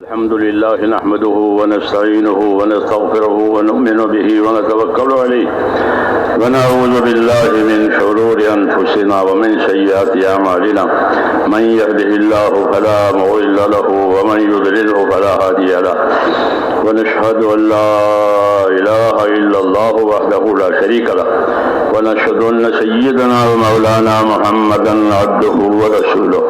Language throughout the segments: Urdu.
الحمد لله نحمده ونستعينه ونستغفره ونؤمن به ونتوكل عليه ونعوذ بالله من شرور أنفسنا ومن سيئات أعمالنا من يهده الله فلا مضل له ومن يضلله فلا هادي له ونشهد أن لا إله إلا الله وحده لا شريك له ونشهد أن سيدنا ومولانا محمدا عبده ورسوله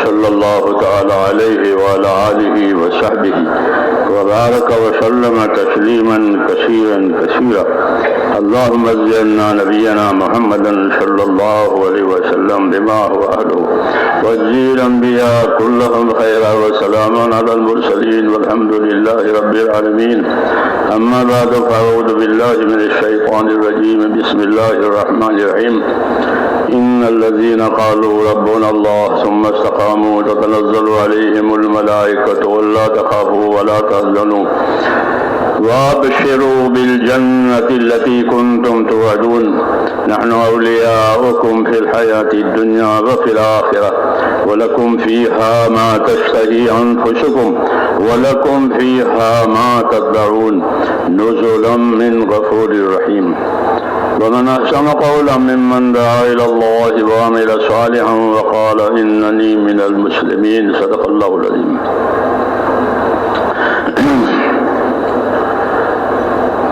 صلى الله تعالى عليه وعلى آله وصحبه وبارك وسلم تسليما كثيرا كثيرا اللهم اجعلنا نبينا محمدا صلى الله عليه وسلم بما هو أهله واجزي الأنبياء كلهم خيرا وسلام على المرسلين والحمد لله رب العالمين أما بعد فأعوذ بالله من الشيطان الرجيم بسم الله الرحمن الرحيم إن الذين قالوا ربنا الله ثم استقاموا تتنزل عليهم الملائكة ألا تخافوا ولا تحزنوا وابشروا بالجنة التي كنتم توعدون نحن أولياؤكم في الحياة الدنيا وفي الآخرة ولكم فيها ما تشتهي أنفسكم ولكم فيها ما تدعون نزلا من غفور رحيم ومن أحسن قولا ممن دعا إلى الله وعمل صالحا وقال إنني من المسلمين صدق الله العظيم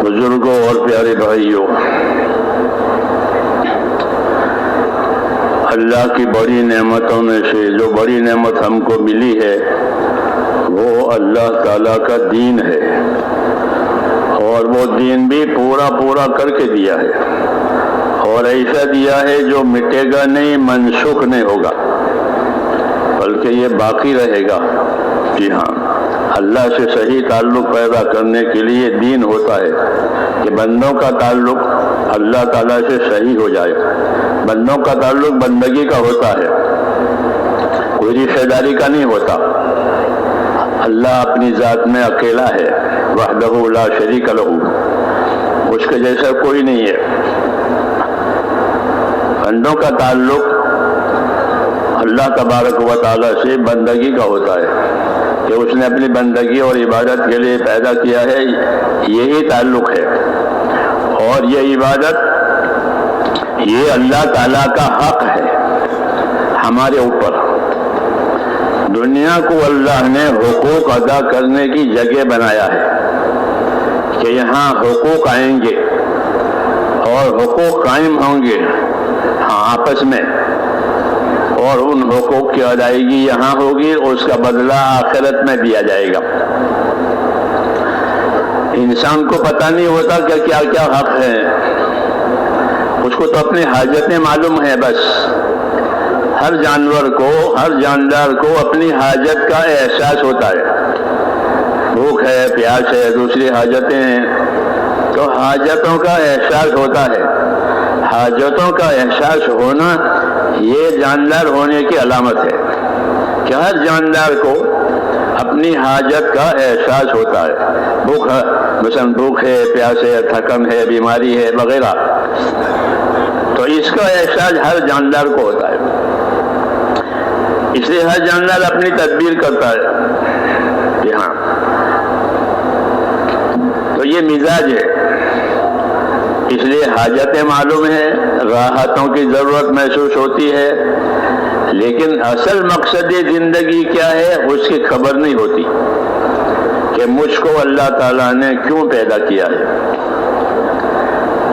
بزرگوں اور پیارے بھائیوں، اللہ کی بڑی نعمتوں میں سے جو بڑی نعمت ہم کو ملی ہے وہ اللہ تعالیٰ کا دین ہے، اور وہ دین بھی پورا کر کے دیا ہے، اور ایسا دیا ہے جو مٹے گا نہیں، منسوخ نہیں ہوگا، بلکہ یہ باقی رہے گا۔ جی ہاں، اللہ سے صحیح تعلق پیدا کرنے کے لیے دین ہوتا ہے کہ بندوں کا تعلق اللہ تعالیٰ سے صحیح ہو جائے، بندوں کا تعلق بندگی کا ہوتا ہے، کوئی رشتہ داری کا نہیں ہوتا۔ اللہ اپنی ذات میں اکیلا ہے، وحدہ لا شریک لہ، اس کے جیسا کوئی نہیں ہے۔ بندوں کا تعلق اللہ تبارک و تعالیٰ سے بندگی کا ہوتا ہے کہ اس نے اپنی بندگی اور عبادت کے لیے پیدا کیا ہے، یہی تعلق ہے، اور یہ عبادت یہ اللہ تعالیٰ کا حق ہے ہمارے اوپر۔ دنیا کو اللہ نے حقوق ادا کرنے کی جگہ بنایا ہے کہ یہاں حقوق آئیں گے اور حقوق قائم ہوں گے آپس میں، اور ان حقوق کی ادائیگی یہاں ہوگی اور اس کا بدلہ آخرت میں دیا جائے گا۔ انسان کو پتہ نہیں ہوتا کہ کیا کیا حق ہے، اس کو تو اپنی حاجتیں معلوم ہے بس۔ ہر جاندار کو اپنی حاجت کا احساس ہوتا ہے، بھوک ہے، پیاس ہے، دوسری حاجتیں ہیں، تو حاجتوں کا احساس ہوتا ہے۔ حاجتوں کا احساس ہونا یہ جاندار ہونے کی علامت ہے کہ ہر جاندار کو اپنی حاجت کا احساس ہوتا ہے۔ مثلا بھوک ہے، پیاس ہے، تھکن ہے، بیماری ہے وغیرہ، تو اس کا احساس ہر جاندار کو ہوتا ہے، اس لیے ہر جاندار اپنی تدبیر کرتا ہے۔ جی ہاں، تو یہ مزاج ہے، اس لیے حاجتیں معلوم ہیں، راحتوں کی ضرورت محسوس ہوتی ہے، لیکن اصل مقصد زندگی کیا ہے اس کی خبر نہیں ہوتی کہ مجھ کو اللہ تعالیٰ نے کیوں پیدا کیا ہے۔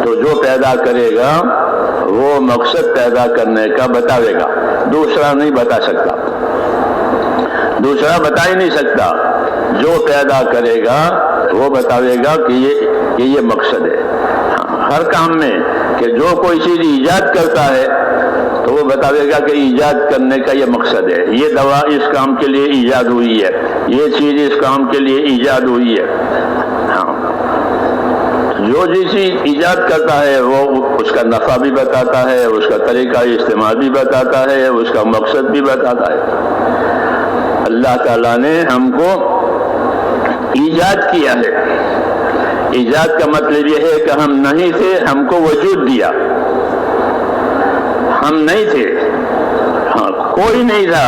تو جو پیدا کرے گا وہ مقصد پیدا کرنے کا بتاوے گا، دوسرا نہیں بتا سکتا، دوسرا بتا ہی نہیں سکتا۔ جو پیدا کرے گا وہ بتاوے گا کہ یہ مقصد ہے۔ ہر کام میں کہ جو کوئی چیز ایجاد کرتا ہے تو وہ بتاوے گا کہ ایجاد کرنے کا یہ مقصد ہے، یہ دوا اس کام کے لیے ایجاد ہوئی ہے، یہ چیز اس کام کے لیے ایجاد ہوئی ہے۔ ہاں، جو چیز ایجاد کرتا ہے وہ اس کا نفع بھی بتاتا ہے، اس کا طریقہ استعمال بھی بتاتا ہے، اس کا مقصد بھی بتاتا ہے۔ اللہ تعالیٰ نے ہم کو ایجاد کیا ہے۔ ایجاد کا مطلب یہ ہے کہ ہم نہیں تھے، ہم کو وجود دیا، ہم نہیں تھے، کوئی نہیں تھا،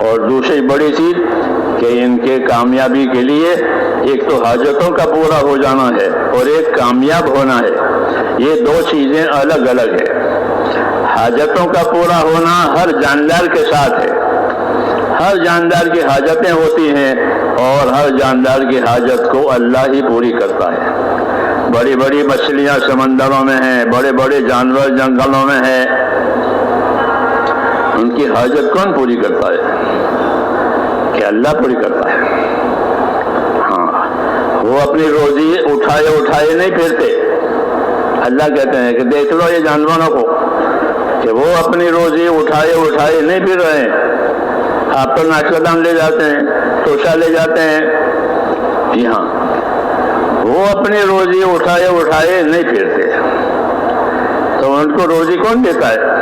اور دوسری بڑی چیز کہ ان کے کامیابی کے لیے ایک تو حاجتوں کا پورا ہو جانا ہے اور ایک کامیاب ہونا ہے. یہ دو چیزیں الگ الگ ہے. حاجتوں کا پورا ہونا ہر جاندار کے ساتھ ہے. ہر جاندار کی حاجتیں ہوتی ہیں اور ہر جاندار کی حاجت کو اللہ ہی پوری کرتا ہے. بڑی بڑی مچھلیاں سمندروں میں ہیں، بڑے بڑے جانور جنگلوں میں ہیں، ان کی حاجت کون پوری کرتا ہے؟ کہ اللہ پوری کرتا ہے. ہاں، وہ اپنی روزی اٹھائے نہیں پھرتے. اللہ کہتے ہیں کہ دیکھ لو یہ جانوروں کو کہ وہ اپنی روزی اٹھائے نہیں پھر رہے ہیں. آپ تو ناشتہ دان لے جاتے ہیں، توشہ لے جاتے ہیں. جی ہاں، وہ اپنی روزی اٹھائے نہیں پھرتے. تو ان کو روزی کون دیتا ہے؟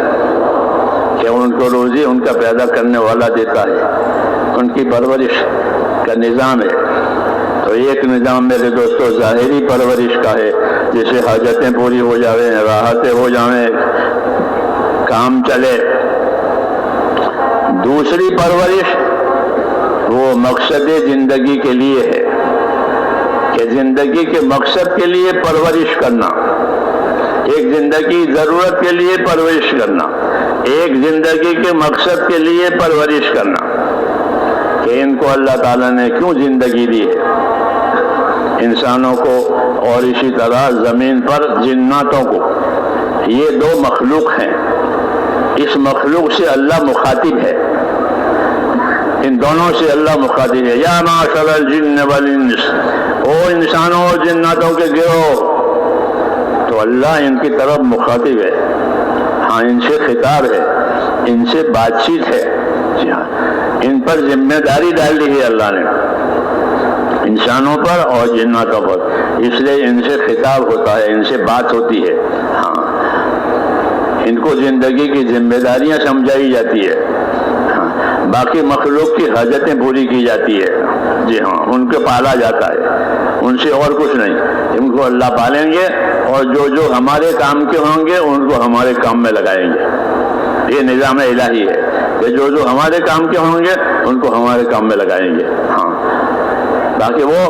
کہ ان کو روزی ان کا پیدا کرنے والا دیتا ہے. ان کی پرورش کا نظام ہے. تو ایک نظام میرے دوستو ظاہری پرورش کا ہے، جیسے حاجتیں پوری ہو جاویں، راحتیں ہو جاویں، کام چلے. دوسری پرورش وہ مقصد زندگی کے لیے ہے کہ زندگی کے مقصد کے لیے پرورش کرنا. ایک زندگی ضرورت کے لیے پرورش کرنا، ایک زندگی کے مقصد کے لیے پرورش کرنا. کہ ان کو اللہ تعالیٰ نے کیوں زندگی دی ہے، انسانوں کو اور اسی طرح زمین پر جناتوں کو. یہ دو مخلوق ہیں. اس مخلوق سے اللہ مخاطب ہے. ان دونوں سے اللہ مخاطب ہے. یا معاشر الجن والانس، او انسانوں اور جناتوں کے گروہ. تو اللہ ان کی طرف مخاطب ہے. ہاں، ان سے خطاب ہے، ان سے بات چیت ہے. جی ہاں، ان پر ذمہ داری ڈال دی ہے اللہ نے، انسانوں پر اور جناتوں پر. اس لیے ان سے خطاب ہوتا ہے، ان سے بات ہوتی ہے. ہاں، ان کو زندگی کی ذمہ داریاں سمجھائی جاتی ہے. باقی مخلوق کی حاجتیں پوری کی جاتی ہے. جی ہاں، ان کو پالا جاتا ہے، ان سے اور کچھ نہیں. ان کو اللہ پالیں گے اور جو ہمارے کام کے ہوں گے ان کو ہمارے کام میں لگائیں گے. یہ نظام الہی ہے کہ جو ہمارے کام کے ہوں گے ان کو ہمارے کام میں لگائیں گے. ہاں، باقی وہ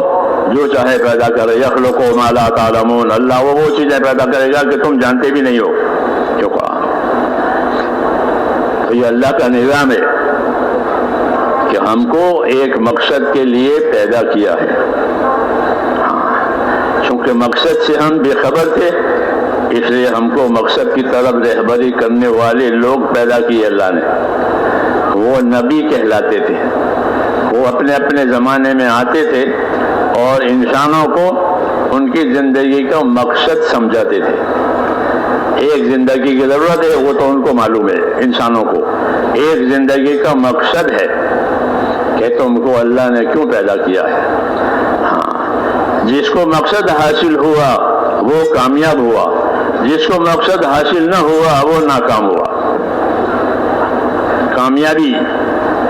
جو چاہے پیدا کرے. یخلق ما لا تعلمون، اللہ وہ چیزیں پیدا کرے گا کہ تم جانتے بھی نہیں ہو. جو کہا تو یہ اللہ کا نظام ہے کہ ہم کو ایک مقصد کے لیے پیدا کیا ہے. چونکہ مقصد سے ہم بے خبر تھے، اس لیے ہم کو مقصد کی طرف رہبری کرنے والے لوگ پیدا کیے اللہ نے. وہ نبی کہلاتے تھے. وہ اپنے اپنے زمانے میں آتے تھے اور انسانوں کو ان کی زندگی کا مقصد سمجھاتے تھے. ایک زندگی کی ضرورت ہے، وہ تو ان کو معلوم ہے انسانوں کو. ایک زندگی کا مقصد ہے کہ تم کو اللہ نے کیوں پیدا کیا ہے. ہاں، جس کو مقصد حاصل ہوا وہ کامیاب ہوا، جس کو مقصد حاصل نہ ہوا وہ ناکام ہوا. کامیابی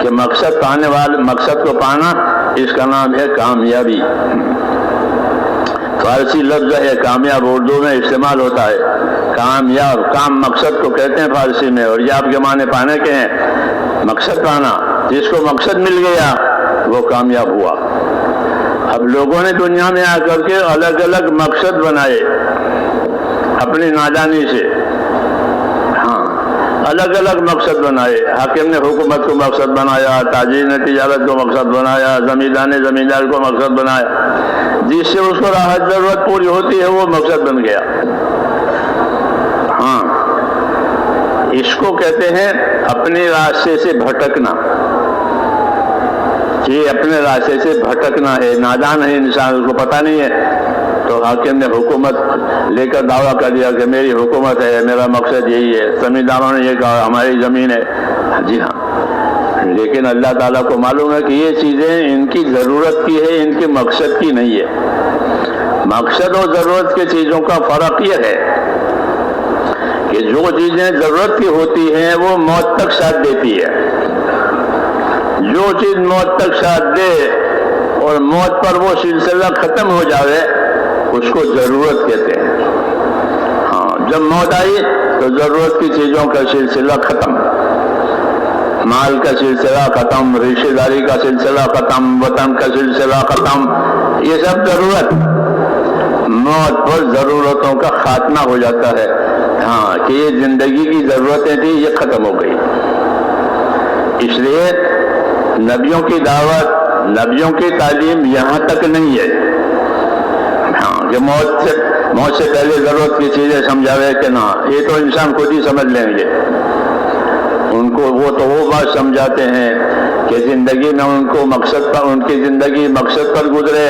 کہ مقصد پانے والے، مقصد کو پانا، اس کا نام ہے کامیابی. فارسی لفظ ہے کامیاب، اردو میں استعمال ہوتا ہے. کامیاب، کام مقصد کو کہتے ہیں فارسی میں، اور یہ آپ کے معنی پانے کے ہیں. مقصد پانا، جس کو مقصد مل گیا وہ کامیاب ہوا. اب لوگوں نے دنیا میں آ کر کے الگ الگ مقصد بنائے اپنی نادانی سے. ہاں، الگ الگ مقصد بنائے. حاکم نے حکومت کو مقصد بنایا، تاجر نے تجارت کو مقصد بنایا، زمیندار نے زمیندار کو مقصد بنایا. جس سے اس کو راحت ضرورت پوری ہوتی ہے وہ مقصد بن گیا. ہاں، اس کو کہتے ہیں اپنے راستے سے بھٹکنا. یہ اپنے راستے سے بھٹکنا ہے. نادان ہے انسان، اس کو پتہ نہیں ہے. تو حاکم نے حکومت لے کر دعویٰ کر دیا کہ میری حکومت ہے، میرا مقصد یہی ہے. زمینداروں نے یہ کہا ہماری زمین ہے. جی ہاں، لیکن اللہ تعالیٰ کو معلوم ہے کہ یہ چیزیں ان کی ضرورت کی ہے، ان کے مقصد کی نہیں ہے. مقصد اور ضرورت کی چیزوں کا فرق یہ ہے کہ جو چیزیں ضرورت کی ہوتی ہیں وہ موت تک ساتھ دیتی ہے. جو چیز موت تک ساتھ دے اور موت پر وہ سلسلہ ختم ہو جاوے اس کو ضرورت کہتے ہیں. ہاں، جب موت آئی تو ضرورت کی چیزوں کا سلسلہ ختم. مال کا سلسلہ ختم، رشتہ داری کا سلسلہ ختم، وطن کا سلسلہ ختم، یہ سب ضرورت، موت پر ضرورتوں کا خاتمہ ہو جاتا ہے۔ ہاں کہ یہ زندگی کی ضرورتیں تھیں، یہ ختم ہو گئی۔ اس لیے نبیوں کی دعوت، نبیوں کی تعلیم یہاں تک نہیں ہے ہاں کہ موت سے پہلے ضرورت کی چیزیں سمجھاوے کہ نہ، یہ تو انسان خود ہی سمجھ لیں گے۔ ان کو وہ بات سمجھاتے ہیں کہ زندگی میں ان کو مقصد پر، ان کی زندگی مقصد پر گزرے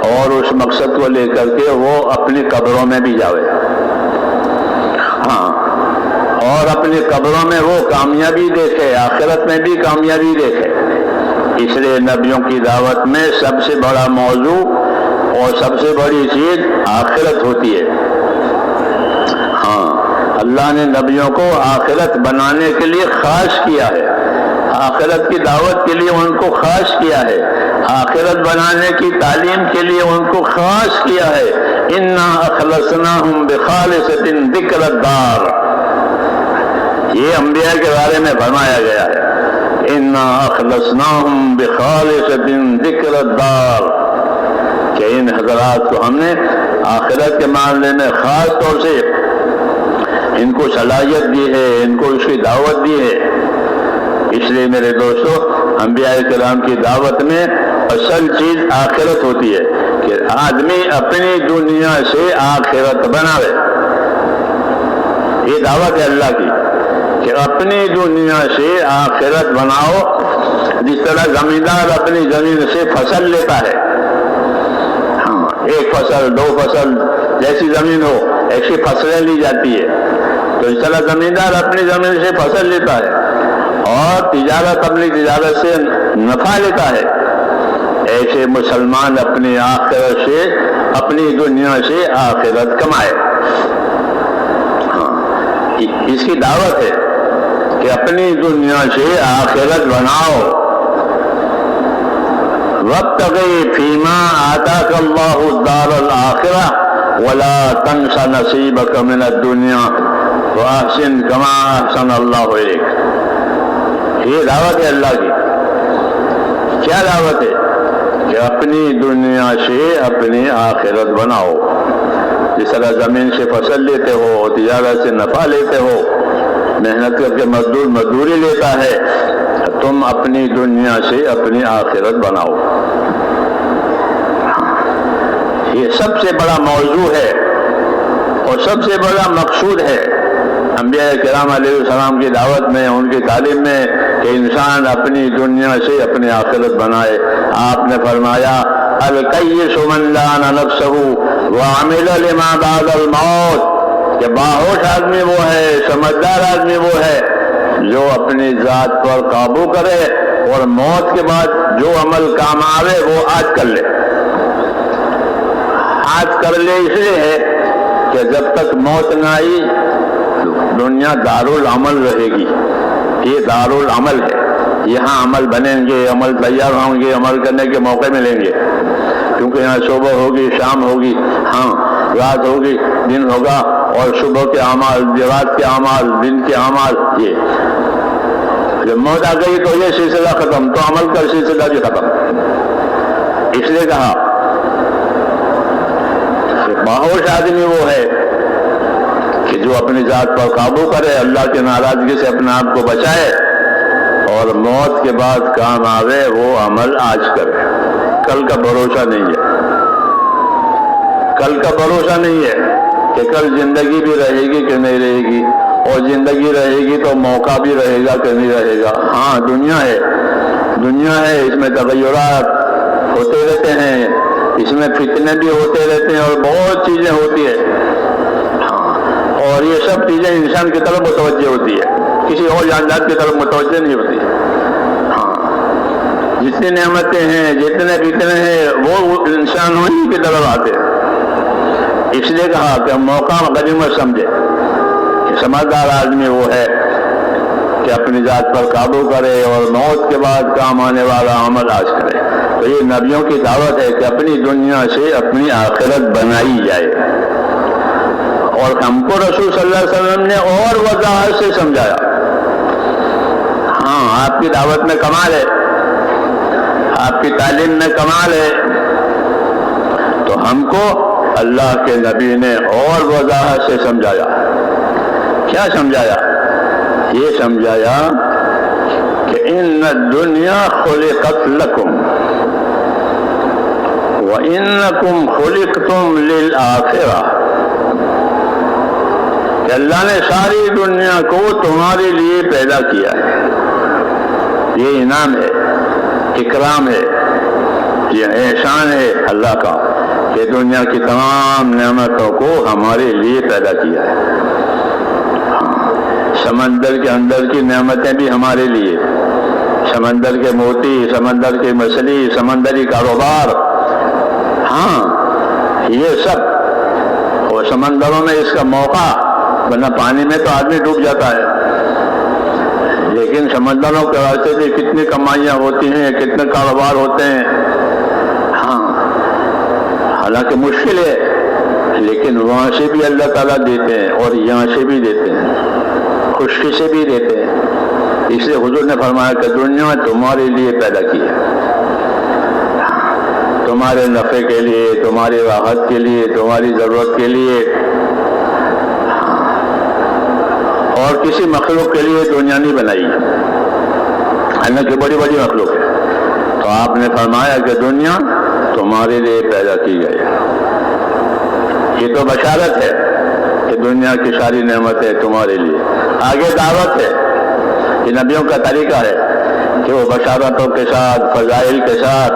اور اس مقصد کو لے کر کے وہ اپنی قبروں میں بھی جاوے، ہاں، اور اپنی قبروں میں وہ کامیابی دیکھے، آخرت میں بھی کامیابی دیکھے۔ اس لیے نبیوں کی دعوت میں سب سے بڑا موضوع اور سب سے بڑی چیز آخرت ہوتی ہے۔ ہاں، اللہ نے نبیوں کو آخرت بنانے کے لیے خاص کیا ہے، آخرت کی دعوت کے لیے ان کو خاص کیا ہے، آخرت بنانے کی تعلیم کے لیے ان کو خاص کیا ہے۔ اِنَّا أَخْلَصْنَاهُمْ بِخَالِصَةٍ ذِكْرَ الدَّارِ، یہ انبیاء کے بارے میں فرمایا گیا ہے، اِنَّا أَخْلَصْنَاهُمْ بِخَالِصَةٍ ذِكْرَ الدَّارِ، کہ ان حضرات کو ہم نے آخرت کے معاملے میں خاص طور سے ان کو صلاحیت دی ہے، ان کو اس کی دعوت دی ہے۔ اس لیے میرے دوستو، انبیاء کرام کی دعوت میں اصل چیز آخرت ہوتی ہے کہ آدمی اپنی دنیا سے آخرت بناوے۔ یہ دعوت ہے اللہ کی کہ اپنی دنیا سے آخرت بناؤ۔ جس طرح زمیندار اپنی زمین سے فصل لیتا ہے، ہاں، ایک فصل، دو فصل، جیسی زمین ہو ایسی فصلیں لی جاتی ہے، تو اس طرح زمیندار اپنی زمین سے فصل لیتا ہے اور تجارت اپنی تجارت سے نفع لیتا ہے۔ ایسے مسلمان اپنی آخرت سے، اپنی دنیا سے آخرت کمائے۔ ہاں، اس کی دعوت ہے کہ اپنی دنیا سے آخرت بناؤ۔ وَابْتَغِ فِيمَا آتَاكَ اللَّهُ الدَّارَ الْآخِرَةَ وَلَا تَنْسَ نَصِيبَكَ مِنَ الدُّنْيَا وَأَحْسِنْ كَمَا أَحْسَنَ اللَّهُ إِلَيْكَ۔ یہ دعوت ہے اللہ کی۔ کیا دعوت ہے؟ کہ اپنی دنیا سے اپنی آخرت بناؤ۔ جس طرح زمین سے فصل لیتے ہو، تجارت سے نفع لیتے ہو، محنت کر کے مزدور مزدوری لیتا ہے، تم اپنی دنیا سے اپنی آخرت بناؤ۔ یہ سب سے بڑا موضوع ہے اور سب سے بڑا مقصود ہے انبیاء کرام علیہ السلام کی دعوت میں، ان کی تعلیم میں، کہ انسان اپنی دنیا سے اپنی آخرت بنائے۔ آپ نے فرمایا الکیس من لان نفسہ وعمل لما بعد الموت، کہ باہوش آدمی وہ ہے، سمجھدار آدمی وہ ہے جو اپنی ذات پر قابو کرے اور موت کے بعد جو عمل کام آوے وہ آج کر لے۔ آج کر لے اس لیے ہے کہ جب تک موت نہ آئی دنیا دارالعمل رہے گی۔ یہ دارالعمل ہے، یہاں عمل بنیں گے، عمل تیار ہوں گے، عمل کرنے کے موقع ملیں گے، کیونکہ یہاں صبح ہوگی، شام ہوگی، ہاں، رات ہوگی، دن ہوگا، اور صبح کے اعمال، رات کے اعمال، دن کے اعمال، یہ جب موت آ گئی تو یہ سلسلہ ختم، تو عمل کا سلسلہ بھی ختم۔ اس لیے کہا کہ باہوش آدمی وہ ہے کہ جو اپنی ذات پر قابو کرے، اللہ کی ناراضگی سے اپنے آپ کو بچائے اور موت کے بعد کام آوے وہ عمل آج کرے۔ کل کا بھروسہ نہیں ہے، کل کا بھروسہ نہیں ہے کہ کل زندگی بھی رہے گی کہ نہیں رہے گی، اور زندگی رہے گی تو موقع بھی رہے گا کہ نہیں رہے گا۔ ہاں، دنیا ہے، دنیا ہے، اس میں تغیرات ہوتے رہتے ہیں، اس میں فتنے بھی ہوتے رہتے ہیں اور بہت چیزیں ہوتی ہیں، اور یہ سب چیزیں انسان کی طرف متوجہ ہوتی ہے، کسی اور جاندار کی طرف متوجہ نہیں ہوتی۔ ہاں، جتنی نعمتیں ہیں، جتنے فتنے ہیں، وہ انسان وہی کی طرف آتے ہیں۔ اس لیے کہا کہ موقع غنیمت سمجھے کہ سمجھدار آدمی وہ ہے کہ اپنی ذات پر قابو کرے اور موت کے بعد کام آنے والا عمل آج کرے۔ تو یہ نبیوں کی دعوت ہے کہ اپنی دنیا سے اپنی آخرت بنائی جائے، اور ہم کو رسول صلی اللہ علیہ وسلم نے اور وضاحت سے سمجھایا۔ ہاں، ہاں آپ کی دعوت میں کمال ہے، آپ کی تعلیم میں کمال ہے، تو ہم کو اللہ کے نبی نے اور وضاحت سے سمجھایا۔ کیا سمجھایا؟ یہ سمجھایا کہ ان الدنیا خلقت لکم وانکم خلقتم للآخرہ، کہ اللہ نے ساری دنیا کو تمہارے لیے پیدا کیا ہے۔ یہ انعام ہے، اکرام ہے، یہ احسان ہے اللہ کا کہ دنیا کی تمام نعمتوں کو ہمارے لیے پیدا کیا ہے۔ سمندر کے اندر کی نعمتیں بھی ہمارے لیے، سمندر کے موتی، سمندر کی مچھلی، سمندری کاروبار، ہاں یہ سب، اور سمندروں میں اس کا موقع، ورنہ پانی میں تو آدمی ڈوب جاتا ہے، لیکن سمندروں کے راستے سے کتنی کمائیاں ہوتی ہیں، کتنے کاروبار ہوتے ہیں۔ ہاں حالانکہ مشکل ہے، لیکن وہاں سے بھی اللہ تعالیٰ دیتے ہیں اور یہاں سے بھی دیتے ہیں، خشکی سے بھی دیتے ہیں۔ اس لیے حضور نے فرمایا کہ دنیا تمہارے لیے پیدا کی ہے، تمہارے نفع کے لیے، تمہاری راحت کے لیے، تمہاری ضرورت کے لیے، اور کسی مخلوق کے لیے دنیا نہیں بنائی، حالانکہ بڑی بڑی مخلوق ہے۔ تو آپ نے فرمایا کہ دنیا تمہارے لیے پیدا کی گئی ہے۔ یہ تو بشارت ہے کہ دنیا کی ساری نعمتیں تمہارے لیے۔ آگے دعوت ہے، یہ نبیوں کا طریقہ ہے کہ وہ بشارتوں کے ساتھ، فضائل کے ساتھ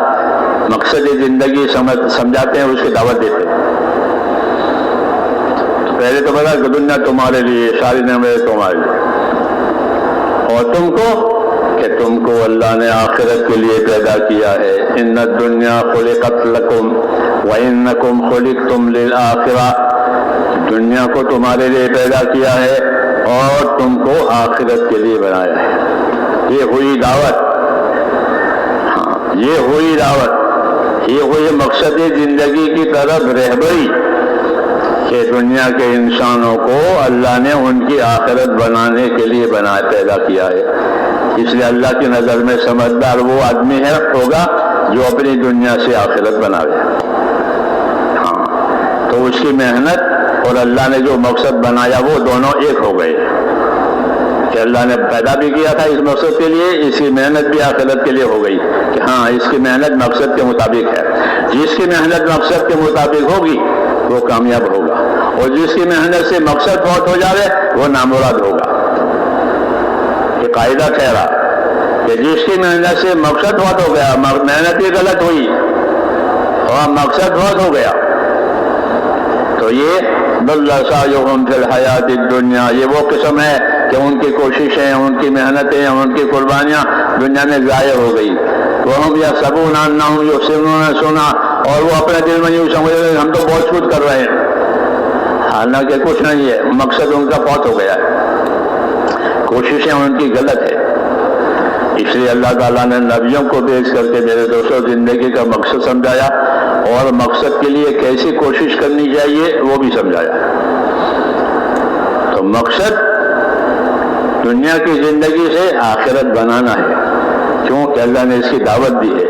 مقصد زندگی سمجھاتے ہیں، اس کی دعوت دیتے ہیں۔ پہلے تو بتا کہ دنیا تمہارے لیے، ساری نعمتیں تمہارے لیے، اور تم کو کہ تم کو اللہ نے آخرت کے لیے پیدا کیا ہے۔ ان الدنیا خلقت لکم وانکم خلقتم للآخرہ، دنیا کو تمہارے لیے پیدا کیا ہے اور تم کو آخرت کے لیے بنایا ہے۔ یہ ہوئی دعوت، ہاں یہ ہوئی دعوت، یہ ہوئی مقصد زندگی کی طرف رہبری، کہ دنیا کے انسانوں کو اللہ نے ان کی آخرت بنانے کے لیے پیدا کیا ہے۔ اس لیے اللہ کی نظر میں سمجھدار وہ آدمی ہوگا جو اپنی دنیا سے آخرت بناوے۔ ہاں تو اس کی محنت اور اللہ نے جو مقصد بنایا وہ دونوں ایک ہو گئے، کہ اللہ نے پیدا بھی کیا تھا اس مقصد کے لیے، اس کی محنت بھی آخرت کے لیے ہو گئی، کہ ہاں اس کی محنت مقصد کے مطابق ہے۔ جس کی محنت مقصد کے مطابق ہوگی وہ کامیاب ہوگا، اور جس کی محنت سے مقصد فوت ہو جائے وہ نامراد ہوگا۔ یہ قاعدہ ٹھہرا کہ جس کی محنت سے مقصد فوت ہو گیا، محنت ہی غلط ہوئی اور مقصد فوت ہو گیا، تو یہ ضل سعیہم فی الحیات الدنیا، یہ وہ قسم ہے کہ ان کی کوششیں، ان کی محنتیں، ان کی قربانیاں دنیا میں ضائع ہو گئی۔ وہم یحسبون انہم یحسنون صنعا، اور وہ اپنے دل میں یوں سمجھ رہے ہیں ہم تو بہت کچھ کر رہے ہیں، حالانکہ کچھ نہیں ہے، مقصد ان کا فوت ہو گیا ہے، کوششیں ان کی غلط ہے۔ اس لیے اللہ تعالیٰ نے نبیوں کو بھیج کر کے میرے دوستوں زندگی کا مقصد سمجھایا، اور مقصد کے لیے کیسی کوشش کرنی چاہیے وہ بھی سمجھایا۔ تو مقصد دنیا کی زندگی سے آخرت بنانا ہے، کیونکہ اللہ نے اس کی دعوت دی ہے۔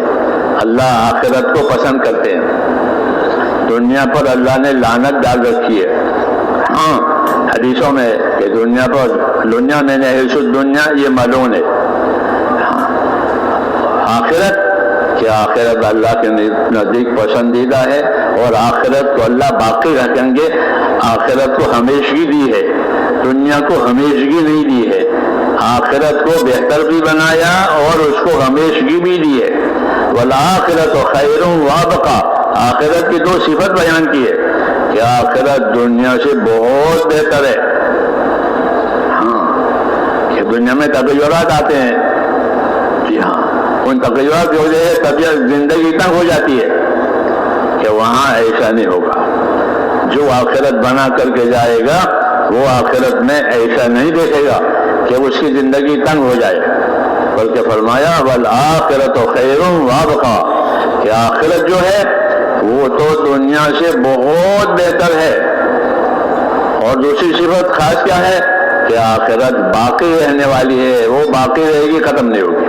اللہ آخرت کو پسند کرتے ہیں، دنیا پر اللہ نے لعنت ڈال رکھی ہے۔ ہاں حدیثوں میں کہ دنیا پر دنیا میں نحس الدنیا، یہ ملعون ہے۔ آخرت کہ آخرت اللہ کے نزدیک پسندیدہ ہے، اور آخرت کو اللہ باقی رکھیں گے۔ آخرت کو ہمیشگی دی ہے، دنیا کو ہمیشگی نہیں دی ہے۔ آخرت کو بہتر بھی بنایا اور اس کو ہمیشگی بھی دی ہے۔ والآخرت خیر وابقا، آخرت کی دو صفت بیان کی ہے کہ آخرت دنیا سے بہت بہتر ہے۔ ہاں کہ دنیا میں تغیرات آتے ہیں، جی ہاں ان تغیرات کی وجہ سے طبیعت زندگی تنگ ہو جاتی ہے، کہ وہاں ایسا نہیں ہوگا۔ جو آخرت بنا کر کے جائے گا وہ آخرت میں ایسا نہیں دیکھے گا کہ اس کی زندگی تنگ ہو جائے، بلکہ فرمایا والآخرت خیر وابقا، کہ آخرت جو ہے وہ تو دنیا سے بہت بہتر ہے۔ اور دوسری صفت خاص کیا ہے کہ کہ آخرت باقی رہنے والی ہے، وہ باقی رہے گی، ختم نہیں ہوگی۔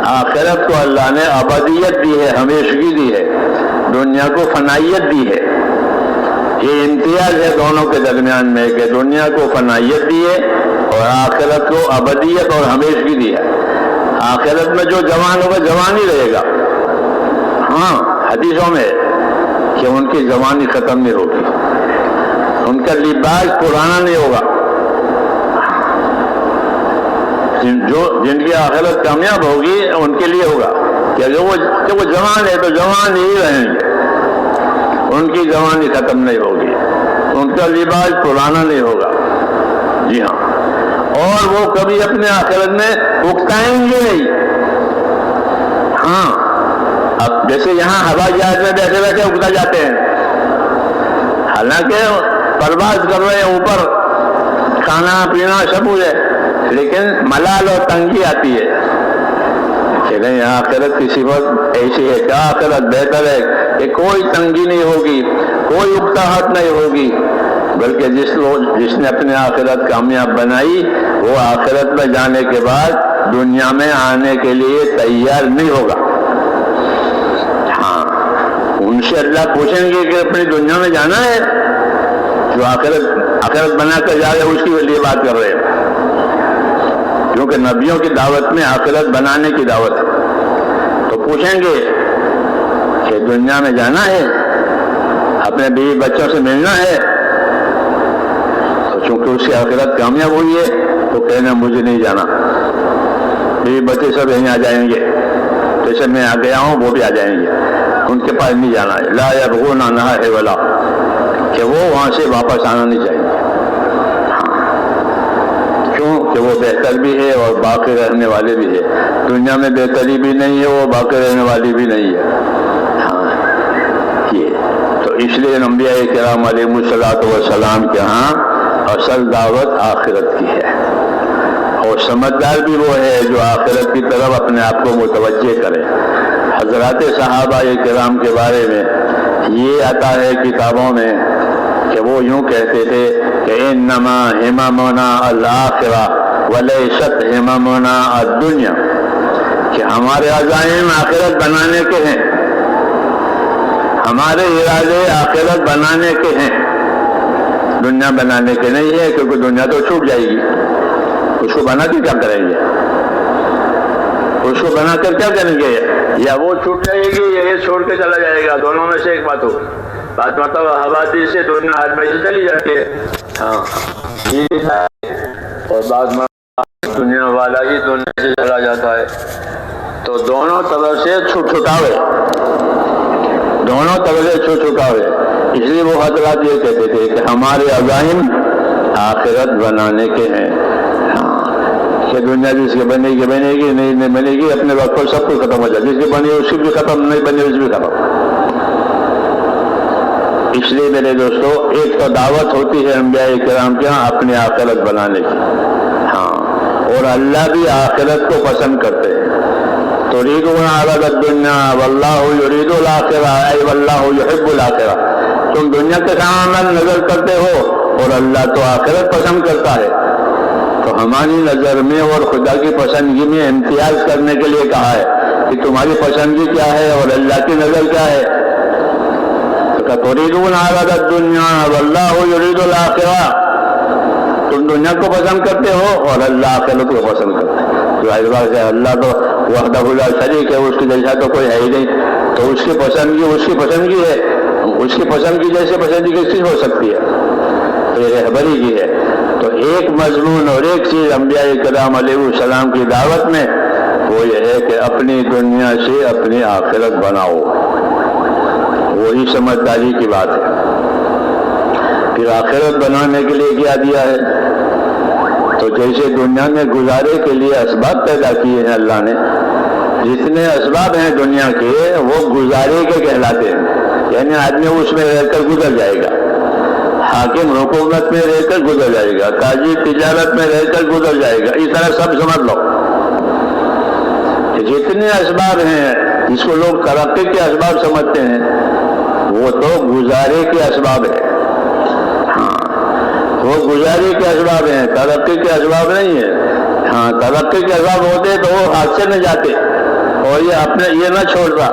آخرت کو اللہ نے ابدیت دی ہے، ہمیشگی دی ہے، دنیا کو فنائیت دی ہے۔ یہ امتیاز ہے دونوں کے درمیان میں کہ دنیا کو فنائیت دی ہے اور آخرت کو ابدیت اور ہمیشگی دی ہے۔ آخرت میں جو جوان ہوگا جوان ہی رہے گا، ہاں حدیثوں میں کہ ان کی جوانی ختم نہیں ہوگی، ان کا لباس پرانا نہیں ہوگا۔ جن کی آخرت کامیاب ہوگی ان کے لیے ہوگا کہ جب وہ جوان ہے تو جوان ہی رہیں گے، ان کی جوانی ختم نہیں ہوگی، ان کا لباس پرانا نہیں ہوگا۔ جی ہاں، اور وہ کبھی اپنے آخرت میں اکتائیں گے نہیں۔ ہاں، اب جیسے یہاں ہوائی جہاز میں بیٹھے بیٹھے اکتا جاتے ہیں، حالانکہ پرواز کر رہے ہیں اوپر، کھانا پینا سب کچھ ہے، لیکن ملال اور تنگی آتی ہے کہ نہیں آخرت کی صفت ایسی ہے کہ آخرت بہتر ہے کہ کوئی تنگی نہیں ہوگی، کوئی اکتاہٹ نہیں ہوگی، بلکہ جس نے اپنے آخرت کامیاب بنائی وہ آخرت میں جانے کے بعد دنیا میں آنے کے لیے تیار نہیں ہوگا۔ ہاں، ان سے اللہ پوچھیں گے کہ اپنی دنیا میں جانا ہے، جو آخرت بنا کر جا رہے اس کے لیے بات کر رہے ہیں، کیونکہ نبیوں کی دعوت میں آخرت بنانے کی دعوت ہے۔ تو پوچھیں گے کہ دنیا میں جانا ہے، اپنے بیوی بچوں سے ملنا ہے، تو چونکہ اس کی آخرت کامیاب ہوئی ہے تو کہنا مجھے نہیں جانا، بیوی بچے سب یہیں آ جائیں گے، جیسے میں آ گیا ہوں وہ بھی آ جائیں گے، ان کے پاس نہیں جانا ہے۔ لا یبغون عنہا حولا، کہ وہ وہاں سے واپس آنا نہیں چاہیں گے، کہ وہ بہتر بھی ہے اور باقی رہنے والے بھی ہے۔ دنیا میں بہتری بھی نہیں ہے، وہ باقی رہنے والی بھی نہیں ہے۔ ہاں، یہ تو اس لیے انبیاء کرام علیہ الصلوۃ والسلام کے ہاں اصل دعوت آخرت کی ہے، اور سمجھدار بھی وہ ہے جو آخرت کی طرف اپنے آپ کو متوجہ کرے۔ حضرات صحابہ کرام کے بارے میں یہ آتا ہے کتابوں میں کہ وہ یوں کہتے تھے کہ انما ہممنا الآخرہ ولیست ہممنا الدنیا، کہ ہمارے عزائم آخرت بنانے کے ہیں، ہمارے ارادے آخرت بنانے کے ہیں، دنیا بنانے کے نہیں ہے، کیونکہ دنیا تو چھوٹ جائے گی، اس کو بنا کے کیا کریں گے؟ اس کو بنا کر کیا کریں گے؟ یا وہ چھوٹ جائے گی یا یہ چھوڑ کے چلا جائے گا، دونوں میں سے ایک بات ہوگی۔ بات مطلب حوادث سے دنیا ہاتھ میں سے چلی جاتی ہے، ہاں، اور بعد میں دنیا والا ہی دنیا سے چلا جاتا ہے، تو دونوں طرف سے چھٹاوے، دونوں طرف سے چھٹاوے۔ اس لیے وہ حضرات یہ کہتے تھے کہ ہمارے عزائم آخرت بنانے کے ہیں، کہ دنیا جس کی بنے گی بنے گی، نہیں بنے گی، اپنے وقت پر سب کچھ ختم ہو جائے، جس کی بنی اس کی بھی ختم، نہیں بنی اس بھی ختم۔ اس لیے میرے دوستو، ایک تو دعوت ہوتی ہے انبیاء کرام کے ہاں اپنے آخرت بنانے کی، ہاں، اور اللہ بھی آخرت کو پسند کرتے ہیں۔ تريدون عرض الدنيا واللہ يريد الآخرہ، اے واللہ يحب الآخرہ، تم دنیا کے سامان نظر کرتے ہو اور اللہ تو آخرت پسند کرتا ہے۔ تو ہماری نظر میں اور خدا کی پسندگی میں امتیاز کرنے کے لیے کہا ہے کہ تمہاری پسندگی کیا ہے اور اللہ کی نظر کیا ہے۔ تريدون عرض الدنيا واللہ يريد الآخرہ، تم دنیا کو پسند کرتے ہو اور اللہ آخرت کو پسند کرتا ہے۔ جو اعتبار سے اللہ تو وحدہ لا شریک ہے، اس کی جیسا تو کوئی ہے ہی نہیں، تو اس کی پسندگی اس کی پسندگی ہے، اس کی پسندگی جیسے پسندگی کس چیز ہو سکتی ہے؟ یہ رہبری کی ہے۔ تو ایک مضمون اور ایک چیز انبیاء کرام علیہ السلام کی دعوت میں وہ یہ ہے کہ اپنی دنیا سے اپنی آخرت بناؤ، وہی سمجھداری کی بات ہے۔ پھر آخرت بنانے کے لیے کیا دیا ہے؟ تو جیسے دنیا میں گزارے کے لیے اسباب پیدا کیے ہیں اللہ نے، جتنے اسباب ہیں دنیا کے وہ گزارے کے کہلاتے ہیں، یعنی آدمی اس میں رہ کر گزر جائے گا، حاکم حکومت میں رہ کر گزر جائے گا، تاجر تجارت میں رہ کر گزر جائے گا، اس طرح سب سمجھ لو کہ جتنے اسباب ہیں جس کو لوگ ترقی کے اسباب سمجھتے ہیں وہ تو گزارے کے اسباب ہے۔ ہاں، وہ گزاری کے اسباب ہیں، ترقی کے اسباب نہیں ہیں۔ ہاں ترقی کے اسباب ہوتے تو وہ حادثے میں جاتے اور یہ اپنے یہ نہ چھوڑتا،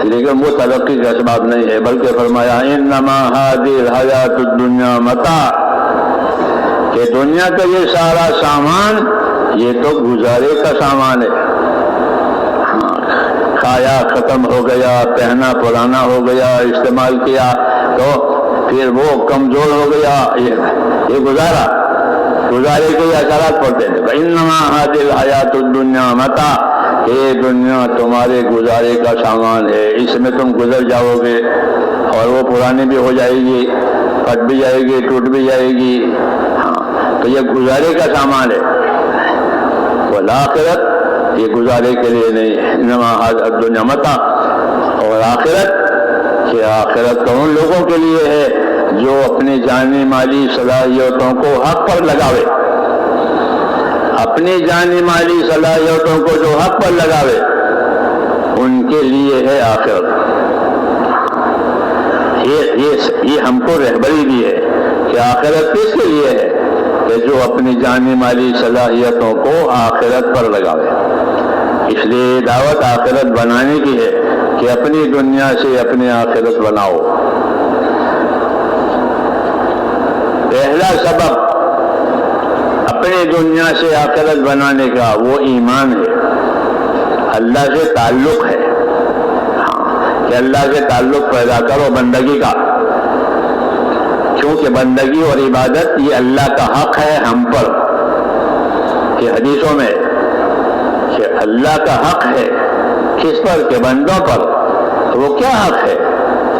لیکن وہ ترقی کے اسباب نہیں ہے، بلکہ فرمایا انما هذه الحیات الدنیا متاع، کہ دنیا کا یہ سارا سامان یہ تو گزارے کا سامان ہے۔ کھایا ختم ہو گیا، پہنا پرانا ہو گیا، استعمال کیا تو پھر وہ کمزور ہو گیا، یہ گزارے کے اثرات پڑتے ہیں۔ انما هذه الحیات الدنیا متاع، یہ دنیا تمہارے گزارے کا سامان ہے، اس میں تم گزر جاؤ گے اور وہ پرانی بھی ہو جائے گی، پھٹ بھی جائے گی، ٹوٹ بھی جائے گی۔ ہاں تو یہ گزارے کا سامان ہے، والآخرت یہ گزارے کے لیے نہیں۔ انما هذه الدنیا متاع، اور آخرت کہ آخرت تو ان لوگوں کے لیے ہے جو اپنی جانی مالی صلاحیتوں کو حق پر لگاوے، اپنی جانی مالی صلاحیتوں کو جو حق پر لگاوے ان کے لیے ہے آخرت۔ یہ ہم کو رہبری دی ہے کہ آخرت کس کے لیے ہے، کہ جو اپنی جانی مالی صلاحیتوں کو آخرت پر لگاوے۔ اس لیے دعوت آخرت بنانے کی ہے کہ اپنی دنیا سے اپنی آخرت بناؤ۔ پہلا سبب اپنی دنیا سے آخرت بنانے کا وہ ایمان ہے، اللہ سے تعلق ہے۔ کہ اللہ سے تعلق پیدا کرو بندگی کا، کیونکہ بندگی اور عبادت یہ اللہ کا حق ہے ہم پر۔ کہ حدیثوں میں کہ اللہ کا حق ہے کس پر، کہ بندوں پر۔ وہ کیا حق ہے؟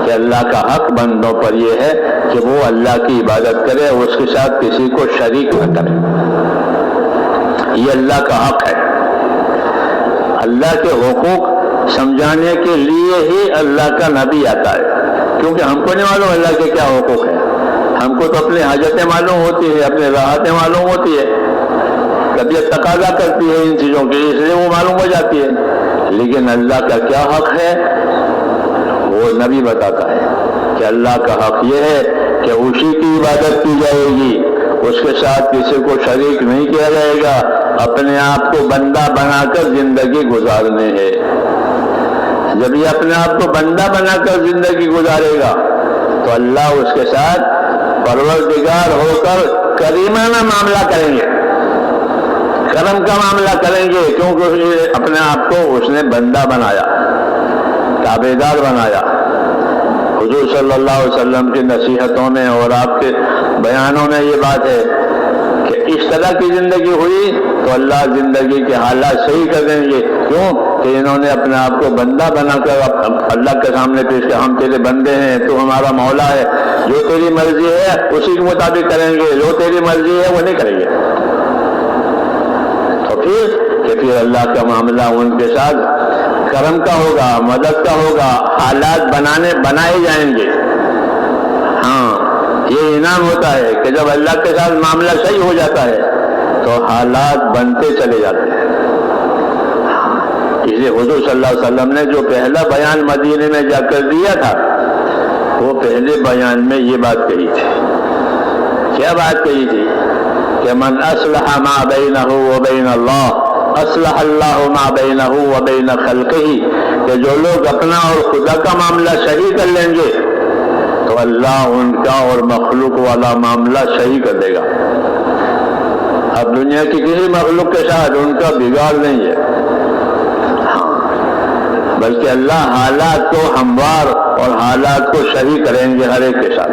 کہ اللہ کا حق بندوں پر یہ ہے کہ وہ اللہ کی عبادت کرے اور اس کے ساتھ کسی کو شریک نہ کرے، یہ اللہ کا حق ہے۔ اللہ کے حقوق سمجھانے کے لیے ہی اللہ کا نبی آتا ہے، کیونکہ ہم کو نہیں معلوم اللہ کے کیا حقوق ہیں۔ ہم کو تو اپنی حاجتیں معلوم ہوتی ہے، اپنی راحتیں معلوم ہوتی ہے، طبیعت تقاضا کرتی ہے ان چیزوں کی، اس لیے وہ معلوم ہو جاتی ہے، لیکن اللہ کا کیا حق ہے وہ نبی بتاتا ہے کہ اللہ کا حق یہ ہے کہ اسی کی عبادت کی جائے گی، اس کے ساتھ کسی کو شریک نہیں کیا جائے گا، اپنے آپ کو بندہ بنا کر زندگی گزارنے ہے۔ جب یہ اپنے آپ کو بندہ بنا کر زندگی گزارے گا تو اللہ اس کے ساتھ پروردگار ہو کر کریمانہ معاملہ کریں گے، کرم کا معاملہ کریں گے، کیونکہ اپنے آپ کو اس نے بندہ بنایا، تابعدار بنایا۔ حضور صلی اللہ علیہ وسلم کی نصیحتوں میں اور آپ کے بیانوں میں یہ بات ہے کہ اس طرح کی زندگی ہوئی تو اللہ زندگی کے حالات صحیح کر دیں گے۔ کیوں؟ کہ انہوں نے اپنے آپ کو بندہ بنا کر اللہ کے سامنے پیش کیا، ہم تیرے بندے ہیں، تو ہمارا مولا ہے، جو تیری مرضی ہے اسی کے مطابق کریں گے، جو تیری مرضی ہے وہ نہیں کریں گے۔ پھر اللہ کا معاملہ ان کے ساتھ کرم کا ہوگا، مدد کا ہوگا، حالات بنائے جائیں گے۔ ہاں یہ انعام ہوتا ہے کہ جب اللہ کے ساتھ معاملہ صحیح ہو جاتا ہے تو حالات بنتے چلے جاتے ہیں۔ اس لیے حضور صلی اللہ علیہ وسلم نے جو پہلا بیان مدینے میں جا کر دیا تھا وہ پہلے بیان میں یہ بات کہی تھی۔ کیا بات کہی تھی؟ کہ من اصلح ما بینہ وبین اللہ اصلح اللہ ما بینہ وبین خلقہ، کہ جو لوگ اپنا اور خدا کا معاملہ صحیح کر لیں گے تو اللہ ان کا اور مخلوق والا معاملہ صحیح کر دے گا۔ اب دنیا کی کسی مخلوق کے ساتھ ان کا بگاڑ نہیں ہے، بلکہ اللہ حالات کو ہموار اور حالات کو صحیح کریں گے ہر ایک کے ساتھ۔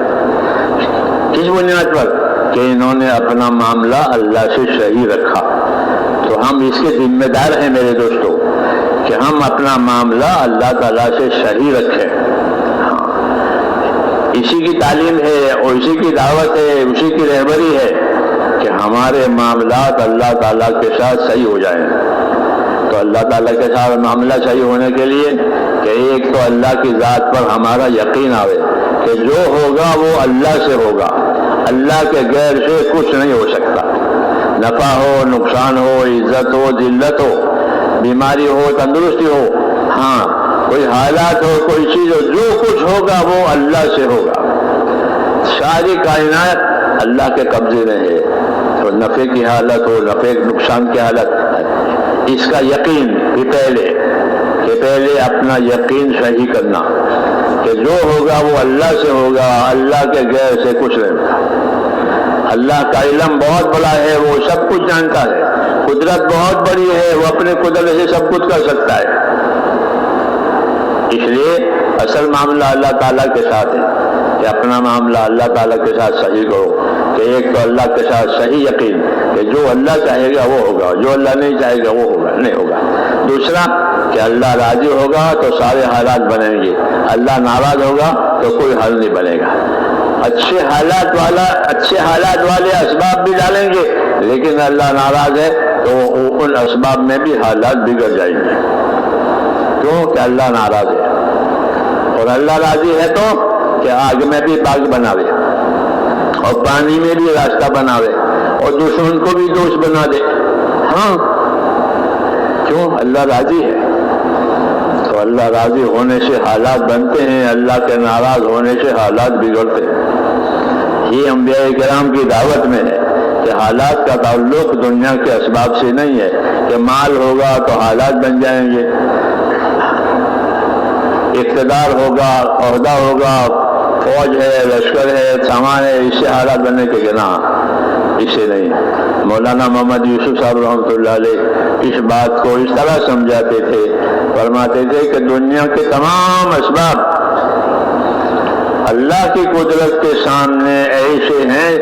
کس بنیاد پر؟ کہ انہوں نے اپنا معاملہ اللہ سے صحیح رکھا۔ تو ہم اس کے ذمہ دار ہیں میرے دوستوں کہ ہم اپنا معاملہ اللہ تعالیٰ سے صحیح رکھیں۔ اسی کی تعلیم ہے اور اسی کی دعوت ہے، اسی کی رہبری ہے کہ ہمارے معاملات اللہ تعالیٰ کے ساتھ صحیح ہو جائیں۔ تو اللہ تعالیٰ کے ساتھ معاملہ صحیح ہونے کے لیے کہ ایک تو اللہ کی ذات پر ہمارا یقین آوے کہ جو ہوگا وہ اللہ سے ہوگا، اللہ کے غیر سے کچھ نہیں ہو سکتا۔ نفع ہو، نقصان ہو، عزت ہو، ذلت ہو، بیماری ہو، تندرستی ہو، ہاں کوئی حالات ہو، کوئی چیز ہو، جو کچھ ہوگا وہ اللہ سے ہوگا۔ ساری کائنات اللہ کے قبضے میں ہے، تو نفع کی حالت ہو، نفع نقصان کی حالت، اس کا یقین کہ پہلے اپنا یقین صحیح کرنا کہ جو ہوگا وہ اللہ سے ہوگا، اللہ کے غیر سے کچھ نہیں ہوگا۔ اللہ کا علم بہت بڑا ہے، وہ سب کچھ جانتا ہے، قدرت بہت بڑی ہے، وہ اپنے قدرت سے سب کچھ کر سکتا ہے۔ اس لیے اصل معاملہ اللہ تعالیٰ کے ساتھ ہے کہ اپنا معاملہ اللہ تعالیٰ کے ساتھ صحیح کرو، کہ ایک تو اللہ کے ساتھ صحیح یقین کہ جو اللہ چاہے گا وہ ہوگا، جو اللہ نہیں چاہے گا وہ ہوگا نہیں ہوگا۔ دوسرا کہ اللہ راضی ہوگا تو سارے حالات بنیں گے، اللہ ناراض ہوگا تو کوئی حل نہیں بنے گا۔ اچھے حالات والے اسباب بھی ڈالیں گے، لیکن اللہ ناراض ہے تو ان اسباب میں بھی حالات بگڑ جائیں گے، کیوں کہ اللہ ناراض ہے۔ اور اللہ راضی ہے تو کہ آگ میں بھی باغ بناوے اور پانی میں بھی راستہ بناوے اور دشمن کو بھی دوست بنا دے۔ ہاں، کیوں؟ اللہ راضی ہے۔ تو اللہ راضی ہونے سے حالات بنتے ہیں، اللہ کے ناراض ہونے سے حالات بگڑتے ہیں۔ یہ انبیاء کرام کی دعوت میں ہے کہ حالات کا تعلق دنیا کے اسباب سے نہیں ہے کہ مال ہوگا تو حالات بن جائیں گے، اقتدار ہوگا، عہدہ ہوگا، فوج ہے، لشکر ہے، سامان ہے، اس سے حالات بننے کے گنا، اس سے نہیں۔ مولانا محمد یوسف صاحب رحمۃ اللہ علیہ اس بات کو اس طرح سمجھاتے تھے، فرماتے تھے کہ دنیا کے تمام اسباب اللہ کی قدرت کے سامنے ایسے ہیں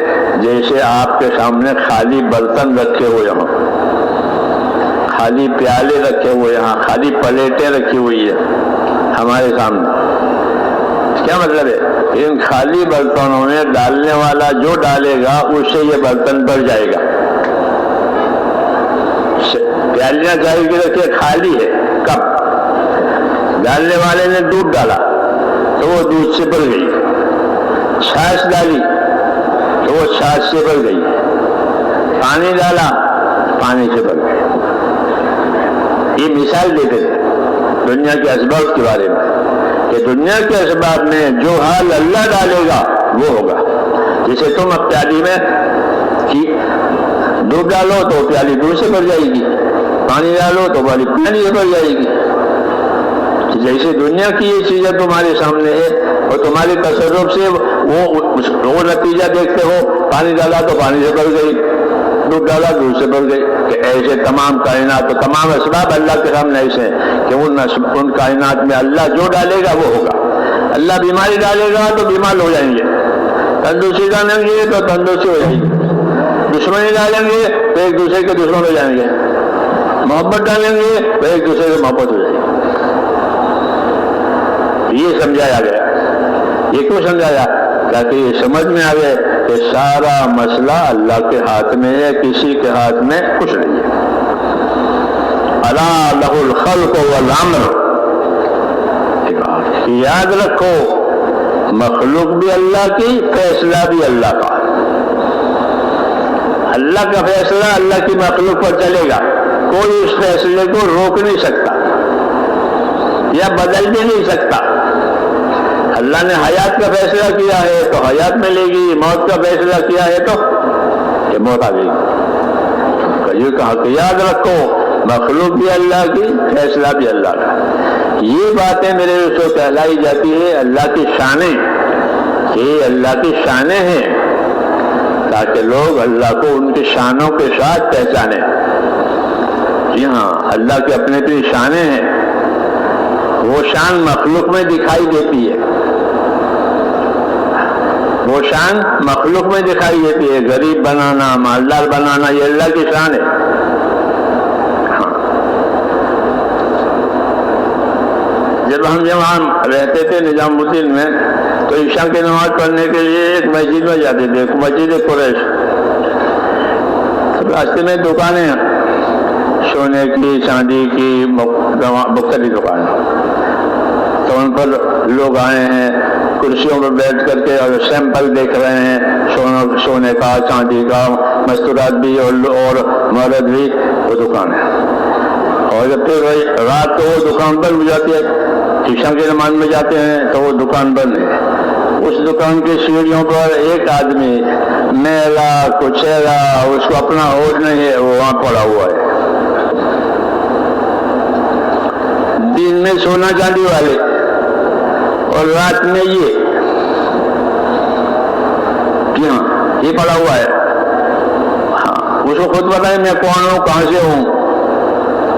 جیسے آپ کے سامنے خالی برتن رکھے ہوئے ہوں، خالی پیالے رکھے ہوئے ہیں، خالی پلیٹیں رکھی ہوئی ہیں ہمارے سامنے۔ کیا مطلب ہے؟ ان خالی برتنوں میں ڈالنے والا جو ڈالے گا اس سے یہ برتن بھر جائے گا۔ پیالیاں چائے کی رکھے خالی ہے، کب ڈالنے والے نے دودھ ڈالا تو وہ دودھ سے بھر گئی، چھاچھ ڈالی تو وہ چھاچھ سے بھر گئی، پانی ڈالا پانی سے بھر گئی۔ یہ مثال دیتے تھے دنیا کے اسباب کے بارے میں کہ دنیا کے اسباب میں جو حال اللہ ڈالے گا وہ ہوگا۔ جیسے تم اب پیالی میں دودھ ڈالو تو پیالی دودھ سے بھر جائے گی، پانی ڈالو تو پانی سے بھر جائے گی۔ جیسے دنیا کی یہ چیزیں تمہارے سامنے ہے اور تمہارے تصرف سے وہ نتیجہ دیکھتے ہو، پانی ڈالا تو پانی سے بھر گئی، دودھ ڈالا دودھ سے بھر گئی، کہ ایسے تمام کائنات تو تمام اسباب اللہ کے سامنے ایسے ہیں کہ ان کائنات میں اللہ جو ڈالے گا وہ ہوگا۔ اللہ بیماری ڈالے گا تو بیمار ہو جائیں گے، تندرستی ڈالیں گے تو تندرستی ہو جائے گی، دشمنی ڈالیں گے تو ایک دوسرے کے دشمن ہو جائیں گے، محبت ڈالیں گے تو ایک دوسرے سے محبت ہو جائے گی۔ یہ سمجھایا گیا۔ یہ کیوں سمجھایا؟ تاکہ یہ سمجھ میں آئے کہ سارا مسئلہ اللہ کے ہاتھ میں ہے، کسی کے ہاتھ میں کچھ نہیں ہے۔ الا لہ الخلق والامر، یاد رکھو مخلوق بھی اللہ کی، فیصلہ بھی اللہ کا۔ اللہ کا فیصلہ اللہ کی مخلوق پر چلے گا، کوئی اس فیصلے کو روک نہیں سکتا یا بدل بھی نہیں سکتا۔ اللہ نے حیات کا فیصلہ کیا ہے تو حیات ملے گی، موت کا فیصلہ کیا ہے تو کہ موت آ گئی۔ یہ کہا کہ یاد رکھو مخلوق بھی اللہ کی، فیصلہ بھی اللہ کا۔ یہ باتیں میرے دوستوں کہلائی جاتی ہے اللہ کی شانیں، یہ اللہ کی شانیں ہیں تاکہ لوگ اللہ کو ان کی شانوں کے ساتھ پہچانیں۔ جی ہاں، اللہ کے اپنے اپنی شانیں ہیں، وہ شان مخلوق میں دکھائی دیتی ہے، وہ شان مخلوق میں دکھائی دیتی ہے، غریب بنانا، مالدار بنانا، یہ اللہ کی شان ہے۔ جب ہم یہاں رہتے تھے نظام الدین میں تو عشاء کی نماز پڑھنے کے لیے ایک مسجد میں جاتے تھے، مسجد قریش۔ راستے میں دکانیں ہیں، سونے کی، چاندی کی، مختلف دکانیں، تو ان پر لوگ آئے ہیں کرسیوں پر بیٹھ کر کے اور سیمپل دیکھ رہے ہیں سونے کا، چاندی کا، مستورات بھی اور مرد بھی، وہ دکان ہے۔ اور جب پھر رات کو وہ دکان بند ہو جاتی ہے، عشاء کی نماز میں جاتے ہیں تو وہ دکان بند ہے، اس دکان کی سیڑھیوں پر ایک آدمی میلا کچیلا، اس کو اپنا ہوش نہیں ہے، وہ وہاں پڑا ہوا ہے. دن میں سونا چاندی والے اور رات میں یہ پڑا ہوا ہے. ہاں، اس کو خود پتا ہے میں کون ہوں، کہاں سے ہوں.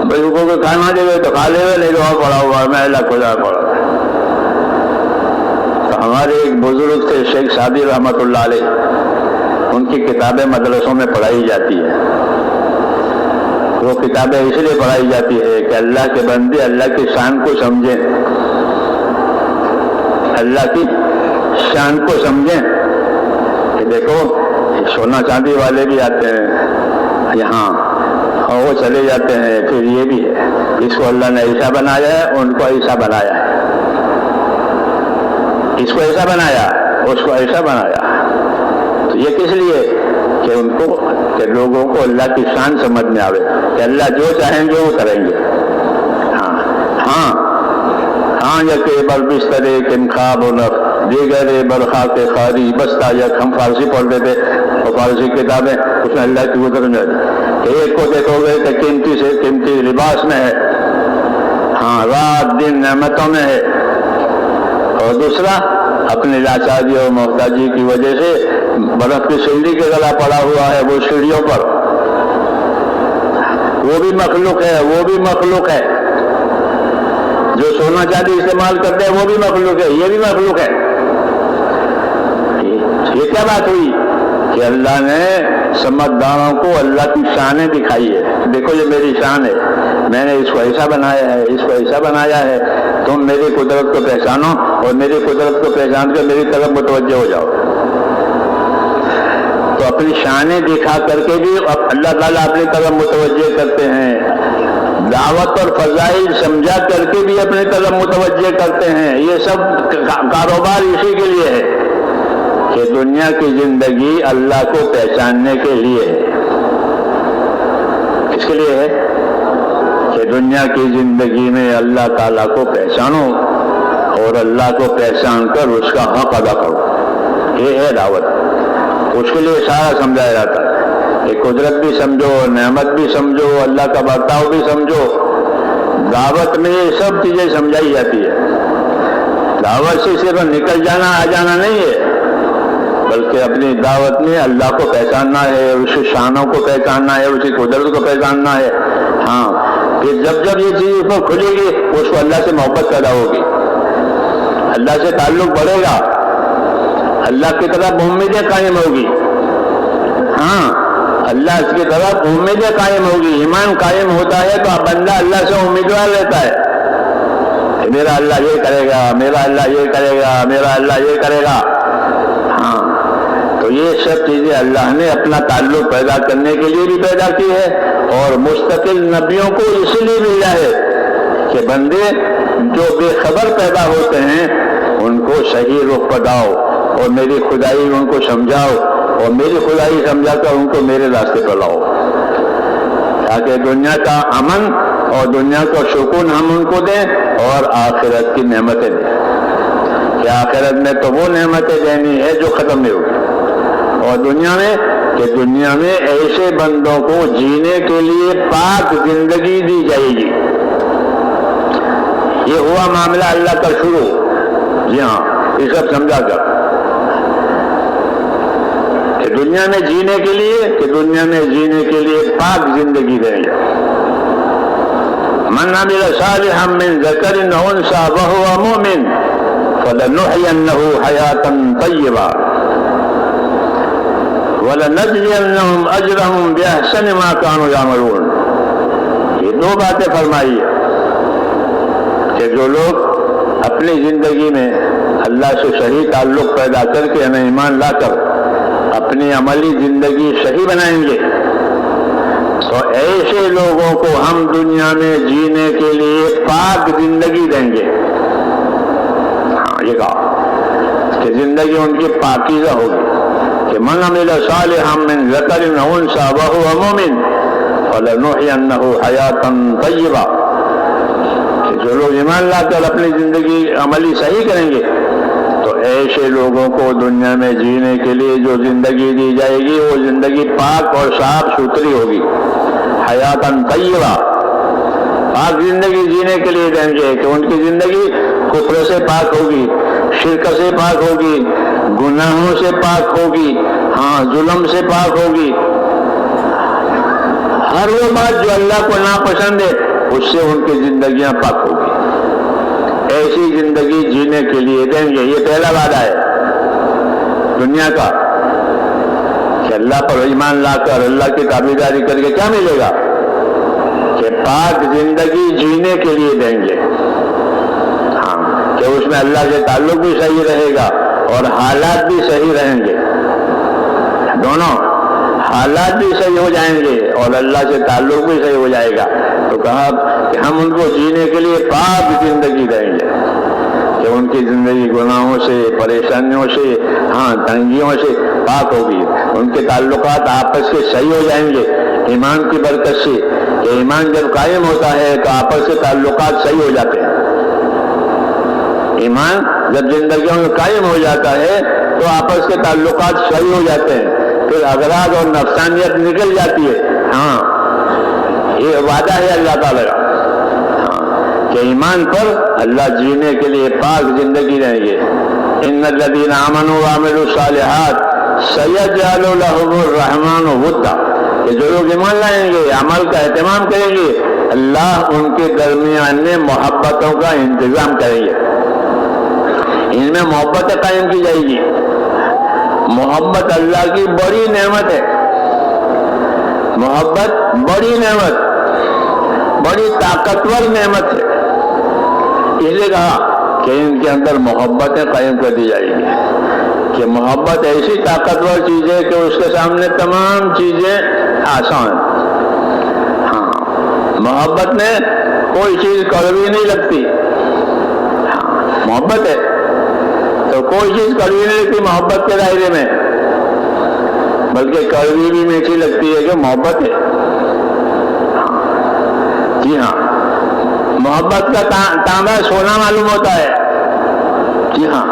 بھائی کو کھانا دے گئے تو کھا لے گا، نہیں تو وہاں پڑا ہوا ہے، میں اللہ خدا پڑا. تو ہمارے ایک بزرگ تھے شیخ سعدی رحمۃ اللہ علیہ، ان کی کتابیں مدرسوں میں پڑھائی جاتی ہے. وہ کتابیں اس لیے پڑھائی جاتی ہے کہ اللہ کے بندے اللہ کی شان کو سمجھیں، اللہ کی شان کو سمجھیں. کہ دیکھو سونا چاندی والے بھی آتے ہیں یہاں اور وہ چلے جاتے ہیں، پھر یہ بھی ہے، اس کو اللہ نے ایسا بنایا ہے، ان کو ایسا بنایا ہے، اس کو ایسا بنایا، اس کو ایسا بنایا. تو یہ کس لیے؟ کہ ان کو، کہ لوگوں کو اللہ کی شان سمجھ میں آوے کہ اللہ جو چاہیں گے وہ کریں گے. ہاں یکے بر بسترے کم خواب و نف دیگر برخا کے خاری بستہ یک. ہم فارسی پڑھتے تھے اور فارسی کتابیں اس میں اللہ کی قدرت میں کہ ایک کو دیکھو گے کہ قیمتی سے قیمتی لباس میں ہے، ہاں رات دن نعمتوں میں ہے، اور دوسرا اپنی لاچاری اور محتاجی کی وجہ سے برف کی سیڑھی کے گلا پڑا ہوا ہے، وہ سیڑھیوں پر. وہ بھی مخلوق ہے، وہ بھی مخلوق ہے. جو سونا چاندی استعمال کرتے ہیں وہ بھی مخلوق ہے، یہ بھی مخلوق ہے. یہ کیا بات ہوئی کہ اللہ نے سمجھداروں کو اللہ کی شانیں دکھائی ہے. دیکھو یہ میری شان ہے، میں نے اس کو ایسا بنایا ہے، اس کو ایسا بنایا ہے. تم میری قدرت کو پہچانو اور میری قدرت کو پہچان کر میری طرف متوجہ ہو جاؤ. تو اپنی شانیں دکھا کر کے بھی اللہ تعالیٰ اپنی طرف متوجہ کرتے ہیں. دعوت اور فضائل سمجھا کر کے بھی اپنی طرف متوجہ کرتے ہیں. یہ سب کاروبار اسی کے لیے ہے کہ دنیا کی زندگی اللہ کو پہچاننے کے لیے ہے. کس کے لیے ہے؟ کہ دنیا کی زندگی میں اللہ تعالیٰ کو پہچانو اور اللہ کو پہچان کر اس کا حق ادا کرو. یہ ہے دعوت. اس کے لیے سارا سمجھایا جاتا ہے کہ قدرت بھی سمجھو، نعمت بھی سمجھو، اللہ کا برتاؤ بھی سمجھو. دعوت میں یہ سب چیزیں سمجھائی جاتی ہے. دعوت سے صرف نکل جانا آ جانا نہیں ہے، بلکہ اپنی دعوت میں اللہ کو پہچاننا ہے، اس کی شانوں کو پہچاننا ہے، اس کی قدرت کو پہچاننا ہے. ہاں، پھر جب جب یہ چیز اس کو کھلے گی اس کو اللہ سے محبت پیدا ہوگی، اللہ سے تعلق بڑھے گا، اللہ کی طرف امیدیں قائم ہوگی. ہاں، اللہ کی طرف امیدیں قائم ہوگی. ایمان قائم ہوتا ہے تو بندہ اللہ سے امیدوار رہتا ہے کہ میرا اللہ یہ کرے گا، میرا اللہ یہ کرے گا، میرا اللہ یہ کرے گا. ہاں، تو یہ سب چیزیں اللہ نے اپنا تعلق پیدا کرنے کے لیے بھی پیدا کی ہے، اور مستقل نبیوں کو اسی لیے بھیجا ہے کہ بندے جو بے خبر پیدا ہوتے ہیں ان کو صحیح رخ بتاؤ اور میری خدائی ان کو سمجھاؤ، اور میری خدائی سمجھا کر ان کو میرے راستے پر لاؤ، تاکہ دنیا کا امن اور دنیا کا سکون ہم ان کو دیں اور آخرت کی نعمتیں دیں. کہ آخرت میں تو وہ نعمتیں دینی ہے جو ختم نہیں ہوگی، اور دنیا میں کہ دنیا میں ایسے بندوں کو جینے کے لیے پاک زندگی دی جائے گی. یہ ہوا معاملہ اللہ کا شروع. جی ہاں، یہ سب سمجھا کر کہ دنیا میں جینے کے لیے، کہ دنیا میں جینے کے لیے پاک زندگی دیں گے. من عمل صالحا من ذکر او انثى وهو مؤمن فلنحيينه حياة طيبة وَلَنَجْزِيَنَّهُمْ أَجْرَهُمْ بِأَحْسَنِ مَا كَانُوا يَعْمَلُونَ. یہ دو باتیں فرمائی ہے کہ جو لوگ اپنی زندگی میں اللہ سے صحیح تعلق پیدا کر کے ہمیں ایمان لا کر اپنی عملی زندگی صحیح بنائیں گے تو ایسے لوگوں کو ہم دنیا میں جینے کے لیے پاک زندگی دیں گے. ہاں، یہ کہا کہ زندگی ان کی پاکیزہ ہوگی. کہ من عمل صالحا من ذکر او انثى وهو مؤمن فلنحيينه حياة طیبہ. کہ جو لوگ ایمان لا کر اپنی زندگی عملی صحیح کریں گے تو ایسے لوگوں کو دنیا میں جینے کے لیے جو زندگی دی جائے گی وہ زندگی پاک اور صاف ستھری ہوگی، حیاتاً طیبہ، پاک زندگی جینے کے لیے دیں گے کہ ان کی زندگی کفر سے پاک ہوگی، شرک سے پاک ہوگی، گناہوں سے پاک ہوگی، ظلم سے پاک ہوگی، ہر وہ بات جو اللہ کو ناپسند ہے اس سے ان کی زندگیاں پاک ہوگی۔ ایسی زندگی جینے کے لیے دیں گے، یہ پہلا وعدہ ہے دنیا کا کہ اللہ پر ایمان لا کر اللہ کی تابعداری کر کے کیا ملے گا کہ پاک زندگی جینے کے لیے دیں گے، کہ اس میں اللہ سے تعلق بھی صحیح رہے گا اور حالات بھی صحیح رہیں گے، دونوں حالات بھی صحیح ہو جائیں گے اور اللہ سے تعلق بھی صحیح ہو جائے گا۔ تو کہا کہ ہم ان کو جینے کے لیے پاک زندگی دیں گے کہ ان کی زندگی گناہوں سے، پریشانیوں سے، تنگیوں سے پاک ہوگی، ان کے تعلقات آپس کے صحیح ہو جائیں گے ایمان کی برکت سے، کہ ایمان جب قائم ہوتا ہے تو آپس کے تعلقات صحیح ہو جاتے ہیں۔ ایمان جب زندگیوں میں قائم ہو جاتا ہے تو آپس کے تعلقات صحیح ہو جاتے ہیں، پھر اغراض اور نفسانیت نکل جاتی ہے۔ یہ وعدہ ہے اللہ تعالیٰ کا کہ ایمان پر اللہ جینے کے لیے پاک زندگی دیں گے۔ ان الذین آمنوا وعملوا الصالحات سیجعل لهم الرحمن ودا، کہ جو لوگ ایمان لائیں گے، عمل کا اہتمام کریں گے، اللہ ان کے درمیان میں محبتوں کا انتظام کریں گے، ان میں محبت قائم کی جائے گی۔ محبت اللہ کی بڑی نعمت ہے، محبت بڑی نعمت، بڑی طاقتور نعمت ہے، اس لیے کہا کہ ان کے اندر محبتیں قائم کر دی جائے گی، کہ محبت ایسی طاقتور چیز ہے کہ اس کے سامنے تمام چیزیں آسان۔ محبت میں کوئی چیز کڑوی نہیں لگتی، محبت ہے تو کوئی چیز کڑوی نہیں لگتی محبت کے دائرے میں، بلکہ کڑوی بھی میٹھی لگتی ہے کہ محبت ہے۔ جی ہاں، محبت کا تانبا سونا معلوم ہوتا ہے۔ جی ہاں،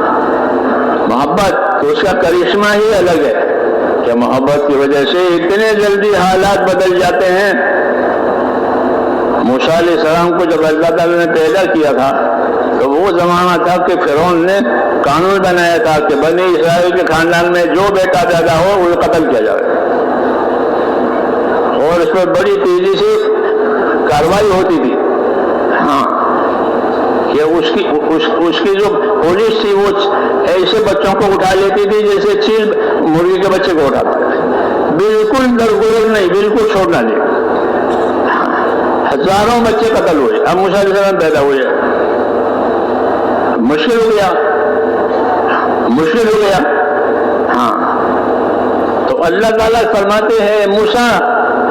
محبت تو اس کا کرشمہ ہی الگ ہے کہ محبت کی وجہ سے اتنے جلدی حالات بدل جاتے ہیں۔ موسیٰ علیہ السلام کو جب اللہ تعالیٰ نے پیدا کیا تھا تو وہ زمانہ تھا کہ فرعون نے قانون بنایا تھا کہ بنی اسرائیل کے خاندان میں جو بیٹا پیدا ہو وہ قتل کیا جائے، اور اس پر بڑی تیزی سے کارروائی ہوتی تھی۔ کہ اس کی جو پولیس تھی وہ ایسے بچوں کو اٹھا لیتی تھی جیسے چیل مرغی کے بچے کو اٹھاتا ہے، بالکل درگزر نہیں، بالکل چھوڑنا نہیں۔ ہزاروں بچے قتل ہوئے، اب موسیٰ علیہ السلام پیدا ہوئے، مشکل ہو گیا، مشکل ہو گیا۔ تو اللہ تعالیٰ فرماتے ہیں موسیٰ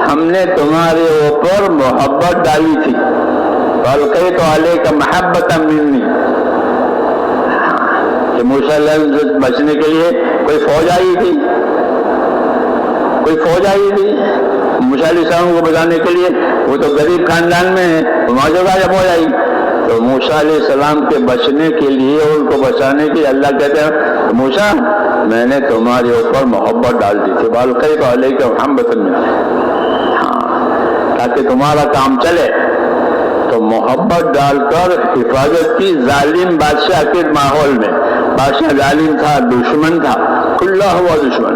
ہم نے تمہارے اوپر محبت ڈالی تھی، وَأَلْقَيْتُ عَلَيْكَ مَحَبَّةً مِّنِّي، کہ موسیٰ علیہ السلام سے بچنے کے لیے کوئی فوج آئی تھی، کوئی فوج آئی تھی موسیٰ علیہ السلام کو بچانے کے لیے، وہ تو غریب خاندان میں ہے، وہاں جگہ جب فوج آئی تو موسیٰ علیہ السلام کے بچنے کے لیے، ان کو بچانے کے لیے اللہ کہتے ہیں موسیٰ میں نے تمہارے اوپر محبت ڈال دی تھی، وَأَلْقَيْتُ عَلَيْكَ مَحَبَّةً مِّنِّي، تاکہ تمہارا کام چلے۔ تو محبت ڈال کر حفاظت کی ظالم بادشاہ کے ماحول میں، بادشاہ ظالم تھا، دشمن تھا، کھلا ہوا دشمن،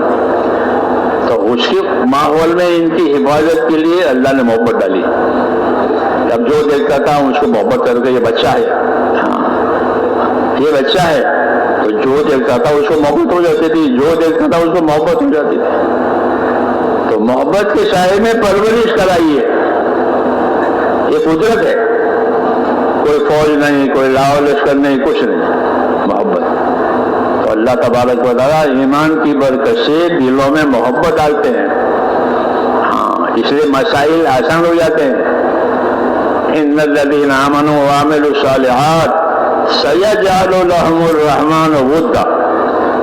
تو اس کے ماحول میں ان کی حفاظت کے لیے اللہ نے محبت ڈالی۔ اب جو دیکھتا تھا اس کو محبت کر کے یہ بچہ ہے، یہ بچہ ہے، تو جو دیکھتا تھا اس کو محبت ہو جاتی تھی، جو دیکھتا تھا اس کو محبت ہو جاتی تھی۔ تو محبت کے سائے میں پرورش کرائی ہے، یہ قدرت ہے، کوئی فوج نہیں، کوئی لاؤ لشکر نہیں، کچھ نہیں، محبت۔ تو اللہ تبارک و تعالیٰ ایمان کی برکت سے دلوں میں محبت ڈالتے ہیں، اس لیے مسائل آسان ہو جاتے ہیں۔ ان الذین آمنوا وعملوا الصالحات سیجعل لهم الرحمن ودا،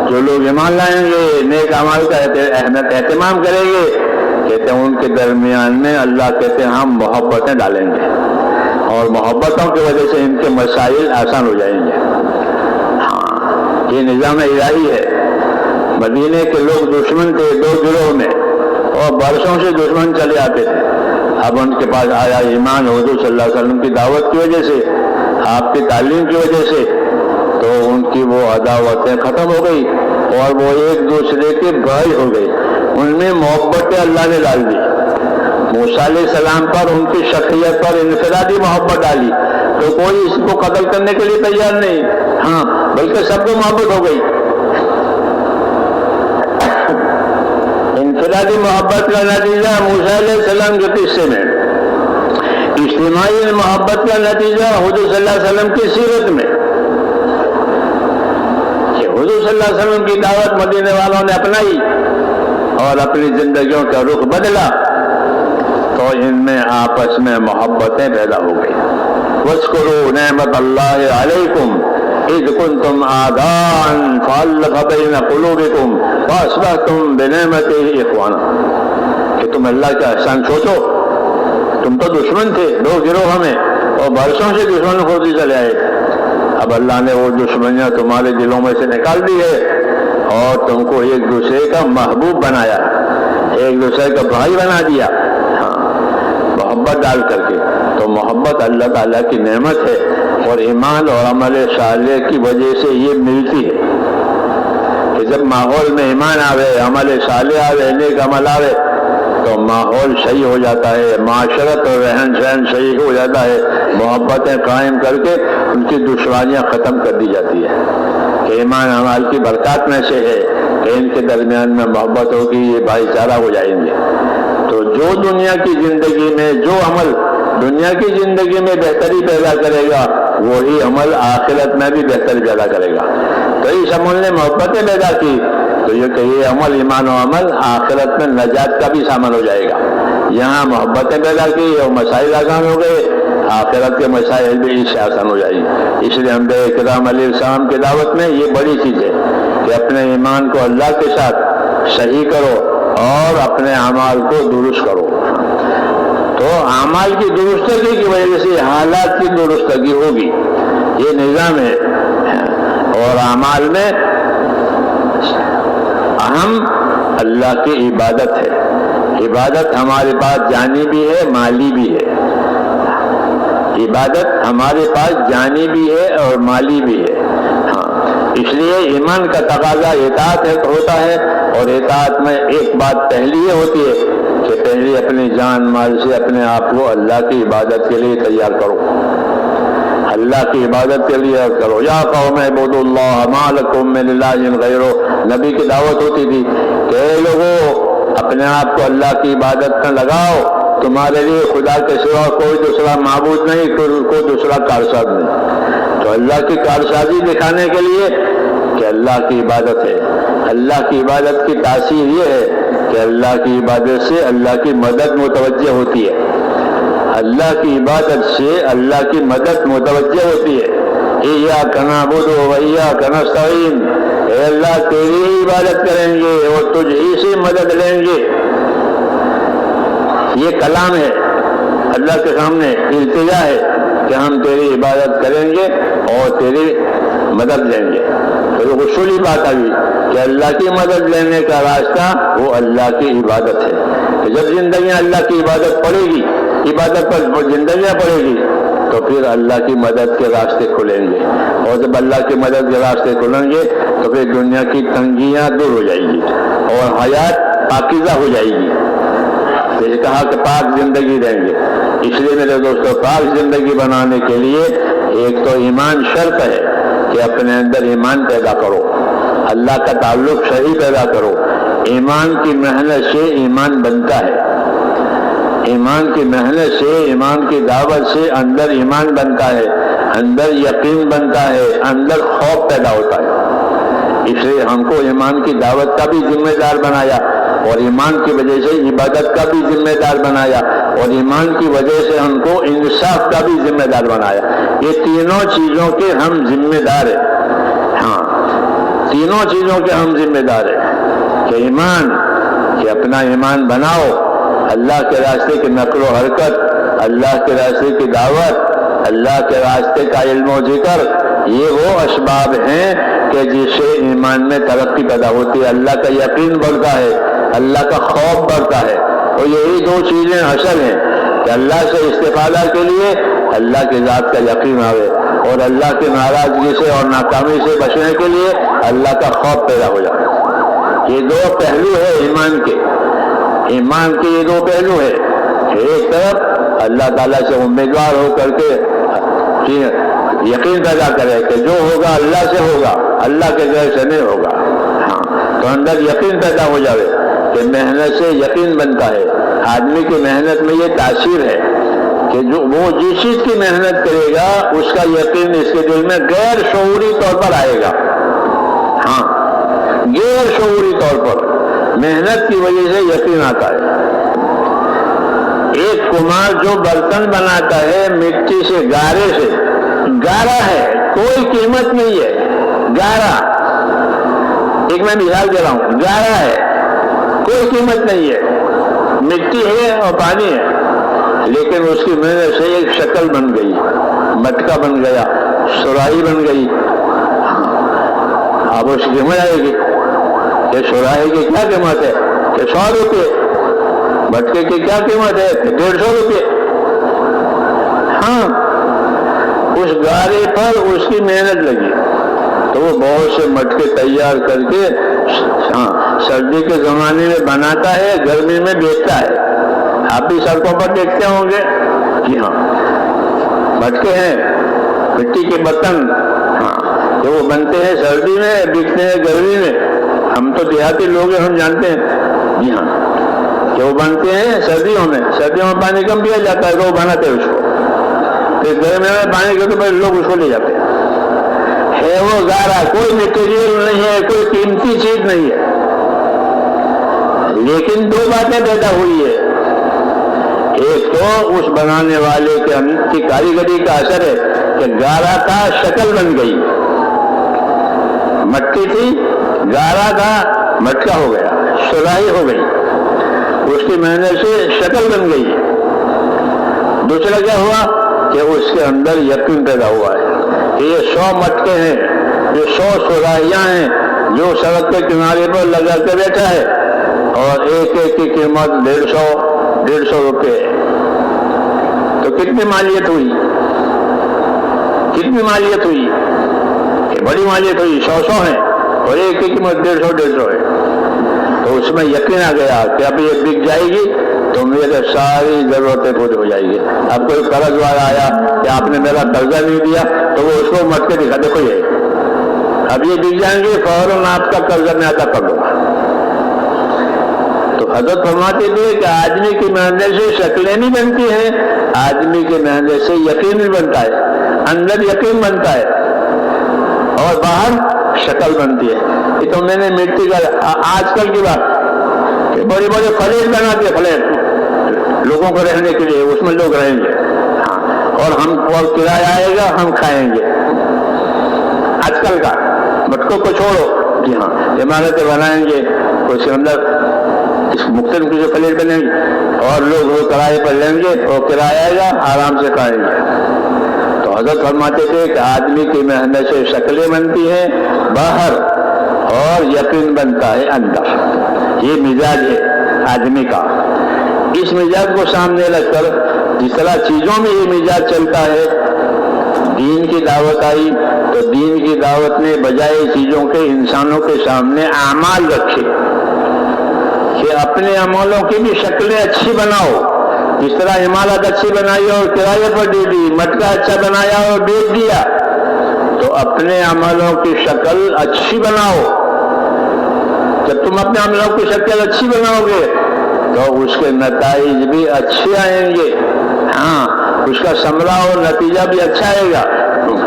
جو لوگ ایمان لائیں گے، نیک اعمال کا اہتمام کریں گے، کہتے ہیں ان کے درمیان میں اللہ کہتے ہیں ہم محبتیں ڈالیں گے، اور محبتوں کی وجہ سے ان کے مسائل آسان ہو جائیں گے۔ یہ نظام الہی ہے۔ مدینے کے لوگ دشمن تھے دو گروہ میں، اور برسوں سے دشمن چلے آتے تھے۔ اب ان کے پاس آیا ایمان حضور صلی اللہ علیہ وسلم کی دعوت کی وجہ سے، آپ کی تعلیم کی وجہ سے، تو ان کی وہ عداوتیں ختم ہو گئی اور وہ ایک دوسرے کے بھائی ہو گئے۔ ان میں محبتیں اللہ نے ڈال دی۔ موسیٰ علیہ السلام پر ان کی شخصیت پر انفرادی محبت ڈالی تو کوئی اس کو قتل کرنے کے لیے تیار نہیں، ہاں بلکہ سب کو محبت ہو گئی۔ انفرادی محبت کا نتیجہ موسیٰ علیہ السلام کے قصے میں، اجتماعی محبت کا نتیجہ حضور صلی اللہ علیہ وسلم کی سیرت میں، کہ حضور صلی اللہ علیہ وسلم کی دعوت مدینے والوں نے اپنائی اور اپنی زندگیوں کا رخ بدلا، تو ان میں آپس میں محبتیں پیدا ہو گئی۔ وَاذْكُرُوا نِعْمَةَ اللَّهِ عَلَيْكُمْ اِذْ كُنْتُمْ أَعْدَاءً فَأَلَّفَ بَيْنَ قُلُوبِكُمْ فَأَصْبَحْتُمْ بِنِعْمَتِهِ إِخْوَانًا، کہ تم اللہ کا احسان سوچو، تم تو دشمن تھے دو گروہ میں اور برسوں سے دشمن ہوتے چلے آئے، اب اللہ نے وہ دشمنیاں تمہارے دلوں میں سے نکال دی ہے اور تم کو ایک دوسرے کا محبوب بنایا، ایک دوسرے کا بھائی بنا دیا، محبت ڈال کر کے۔ تو محبت اللہ تعالیٰ کی نعمت ہے اور ایمان اور عمل صالح کی وجہ سے یہ ملتی ہے، کہ جب ماحول میں ایمان آوے، عمل صالح آوے، نیک عمل آوے تو ماحول صحیح ہو جاتا ہے، معاشرت اور رہن سہن صحیح ہو جاتا ہے، محبتیں قائم کر کے ان کی دشواریاں ختم کر دی جاتی ہے، کہ ایمان عمل کی برکات میں سے ہے کہ ان کے درمیان میں محبت ہوگی، یہ بھائی چارہ ہو جائیں گے۔ تو جو دنیا کی زندگی میں جو عمل دنیا کی زندگی میں بہتری پیدا کرے گا وہی عمل آخرت میں بھی بہتری پیدا کرے گا۔ تو اس عمل نے محبتیں پیدا کی تو یہ کہ یہ عمل ایمان و عمل آخرت میں نجات کا بھی سامان ہو جائے گا۔ یہاں محبتیں پیدا کی اور مسائل آسان ہو گئے، آخرت کے مسائل بھی اس سے آسان ہو جائے گی۔ اس لیے انبیاء کرام علیہ السلام کی دعوت میں یہ بڑی چیز ہے کہ اپنے ایمان کو اللہ کے ساتھ صحیح کرو اور اپنے اعمال کو درست کرو۔ تو اعمال کی درستگی کی وجہ سے حالات کی درستگی ہوگی، یہ نظام ہے۔ اور اعمال میں اہم اللہ کی عبادت ہے۔ عبادت ہمارے پاس جانی بھی ہے، مالی بھی ہے۔ عبادت ہمارے پاس جانی بھی ہے اور مالی بھی ہے، ہاں۔ اس لیے ایمان کا تقاضا اطاعت ہوتا ہے، اور اطاعت میں ایک بات پہلی یہ ہوتی ہے کہ پہلے اپنی جان مال سے اپنے آپ کو اللہ کی عبادت کے لیے تیار کرو، اللہ کی عبادت کے لیے کرو۔ یا قوم اعبدوا اللہ ما لکم من الہ غیرہ، نبی کی دعوت ہوتی تھی کہ اے لوگوں اپنے آپ کو اللہ کی عبادت میں لگاؤ، تمہارے لیے خدا کے سوا کوئی دوسرا معبود نہیں، کوئی دوسرا کارساز نہیں۔ تو اللہ کی کارسازی دکھانے کے لیے کہ اللہ کی عبادت ہے۔ اللہ کی عبادت کی تاثیر یہ ہے کہ اللہ کی عبادت سے اللہ کی مدد متوجہ ہوتی ہے، اللہ کی عبادت سے اللہ کی مدد متوجہ ہوتی ہے۔ ایاک نعبد و ایاک نستعین، اے اللہ تیری ہی عبادت کریں گے اور تجھ ہی سے مدد لیں گے۔ یہ کلام ہے، اللہ کے سامنے التجا ہے کہ ہم تیری عبادت کریں گے اور تیری مدد لیں گے۔ تو اصولی بات آئی کہ اللہ کی مدد لینے کا راستہ وہ اللہ کی عبادت ہے۔ کہ جب زندگیاں اللہ کی عبادت پڑے گی، عبادت پر زندگیاں پڑے گی تو پھر اللہ کی مدد کے راستے کھلیں گے، اور جب اللہ کی مدد کے راستے کھلیں گے تو پھر دنیا کی تنگیاں دور ہو جائیں گی اور حیات پاکیزہ ہو جائے گی۔ جیسے کہا کہ پاک زندگی دیں گے، اس لیے میرے دوستو پاک زندگی بنانے کے لیے ایک تو ایمان شرط ہے کہ اپنے اندر ایمان پیدا کرو، اللہ کا تعلق صحیح پیدا کرو۔ ایمان کی محنت سے ایمان بنتا ہے، ایمان کی محنت سے، ایمان کی دعوت سے اندر ایمان بنتا ہے، اندر یقین بنتا ہے، اندر خوف پیدا ہوتا ہے۔ اس لیے ہم کو ایمان کی دعوت کا بھی ذمہ دار بنایا، اور ایمان کی وجہ سے عبادت کا بھی ذمہ دار بنایا، اور ایمان کی وجہ سے ہم کو انصاف کا بھی ذمہ دار بنایا۔ یہ تینوں چیزوں کے ہم ذمہ دار ہیں، ہاں تینوں چیزوں کے ہم ذمہ دار ہیں۔ کہ ایمان، کہ اپنا ایمان بناؤ، اللہ کے راستے کی نقل و حرکت، اللہ کے راستے کی دعوت، اللہ کے راستے کا علم و ذکر، یہ وہ اسباب ہیں کہ کہ جس سے ایمان میں ترقی پیدا ہوتی ہے، اللہ کا یقین بڑھتا ہے، اللہ کا خوف بڑھتا ہے. اور یہی دو چیزیں اصل ہیں کہ اللہ سے استفادہ کے لیے اللہ کی ذات کا یقین آوے، اور اللہ کی ناراضگی سے اور ناکامی سے بچنے کے لیے اللہ کا خوف پیدا ہو جائے. یہ دو پہلو ہے ایمان کے. ایمان کے یہ دو پہلو ہے. ایک طرف اللہ تعالیٰ سے امیدوار ہو کر کے یقین پیدا کرے کہ جو ہوگا اللہ سے ہوگا، اللہ کے غیر سے نہیں ہوگا. ہاں، تو اندر یقین پیدا ہو جائے کہ محنت سے یقین بنتا ہے. آدمی کی محنت میں یہ تاثیر ہے کہ جو وہ جس چیز کی محنت کرے گا اس کا یقین اس کے دل میں غیر شعوری طور پر آئے گا. ہاں، غیر شعوری طور پر محنت کی وجہ سے یقین آتا ہے. ایک کمار جو برتن بناتا ہے مٹی سے، گارے سے، گارا ہے، کوئی قیمت نہیں ہے، گارا. ایک میں مثال دے رہا ہوں، گارا ہے، کوئی قیمت نہیں ہے، مٹی ہے اور پانی ہے، لیکن اس کی محنت سے ایک شکل بن گئی، مٹکا بن گیا، سراہی بن گئی. اب اس کی قیمت آئے گی کہ سراہی کی کیا قیمت ہے کہ 100 روپے، مٹکے کی کیا قیمت ہے کہ 150 روپے. ہاں، اس گارے پر اس کی محنت لگی تو وہ بہت سے مٹکے تیار کر کے سردی کے زمانے میں بناتا ہے، گرمی میں بیچتا ہے. آپ بھی سڑکوں پر دیکھتے ہوں گے. جی ہاں، مٹکے ہیں، مٹی کے برتن، ہاں، کہ وہ بنتے ہیں سردی میں، بکتے ہیں گرمی میں. ہم تو دیہاتی لوگ ہیں، ہم جانتے ہیں. جی ہاں، کہ وہ بنتے ہیں سردیوں میں پانی کم پیا جاتا ہے تو وہ بناتے ہیں اس کو. پھر گرمی میں پانی کے تو لوگ اس کو لے جاتے ہیں. ہے وہ گارا، کوئی میٹیریل نہیں ہے، کوئی قیمتی چیز نہیں ہے، لیکن دو باتیں پیدا ہوئی ہے. ایک تو اس بنانے والے کی کاریگری کا اثر ہے کہ گارا کا شکل بن گئی، مٹی تھی، گارا کا مٹکا ہو گیا، سراہی ہو گئی، اس کی محنت سے شکل بن گئی. دوسرا کیا ہوا کہ اس کے اندر یقین پیدا ہوا ہے کہ یہ 100 مٹکے ہیں، یہ 100 سراہیاں ہیں جو سڑک کے کنارے پر لگا کے بیٹھا ہے، اور ایک ایک کی قیمت 150 روپے. تو کتنی مالیت ہوئی؟ کتنی مالیت ہوئی؟ کہ بڑی مالیت ہوئی. 100 ہیں اور ایک کی قیمت 150 ہے. تو اس میں یقین آ گیا کہ اب یہ بک جائے گی تو میرے ساری ضرورتیں پوری ہو جائیں گی. اب کوئی قرض والا آیا کہ آپ نے میرا قرضہ نہیں دیا تو وہ اس کو مٹ کے دکھا، دیکھو یہ اب یہ بک جائیں گے، فوراً آپ کا قرضہ میں ادا کر دوں گا. تو حضرت فرماتے تھے کہ آدمی کی محنت سے شکلیں نہیں بنتی ہیں، آدمی کی محنت سے یقین بھی بنتا ہے. اندر یقین بنتا ہے اور باہر شکل بنتی ہے. یہ تو میں نے مٹی کا آج کل کی بات کہ بڑے بڑے فلیٹ بناتے ہیں، فلیٹ لوگوں کو رہنے کے لیے، اس میں لوگ رہیں گے. اور کرایہ آئے گا، ہم کھائیں گے. آج کل کا مٹکوں کو چھوڑو. جی ہاں، عمارتیں بنائیں گے، اس کے اندر مختلف جو فلیٹ بنیں گے اور لوگ وہ کرائے پر لیں گے اور کرایہ آئے گا، آرام سے کھائیں گے. تو حضرت فرماتے تھے کہ آدمی کی محنت سے شکلیں بنتی ہیں باہر اور یقین بنتا ہے اندر. یہ مزاج ہے آدمی کا. اس مزاج کو سامنے رکھ کر جس طرح چیزوں میں یہ مزاج چلتا ہے، دین کی دعوت آئی تو دین کی دعوت نے بجائے چیزوں کے انسانوں کے سامنے اعمال رکھے کہ اپنے عملوں کی بھی شکلیں اچھی بناؤ. جس طرح عمارت اچھی بنائی اور کرایے پر دے دی، مٹکا اچھا بنایا اور بیچ دیا، تو اپنے عملوں کی شکل اچھی بناؤ. جب تم اپنے عملوں کی شکل اچھی بناؤ گے تو اس کے نتائج بھی اچھے آئیں گے. ہاں، اس کا ثمرہ اور نتیجہ بھی اچھا آئے گا.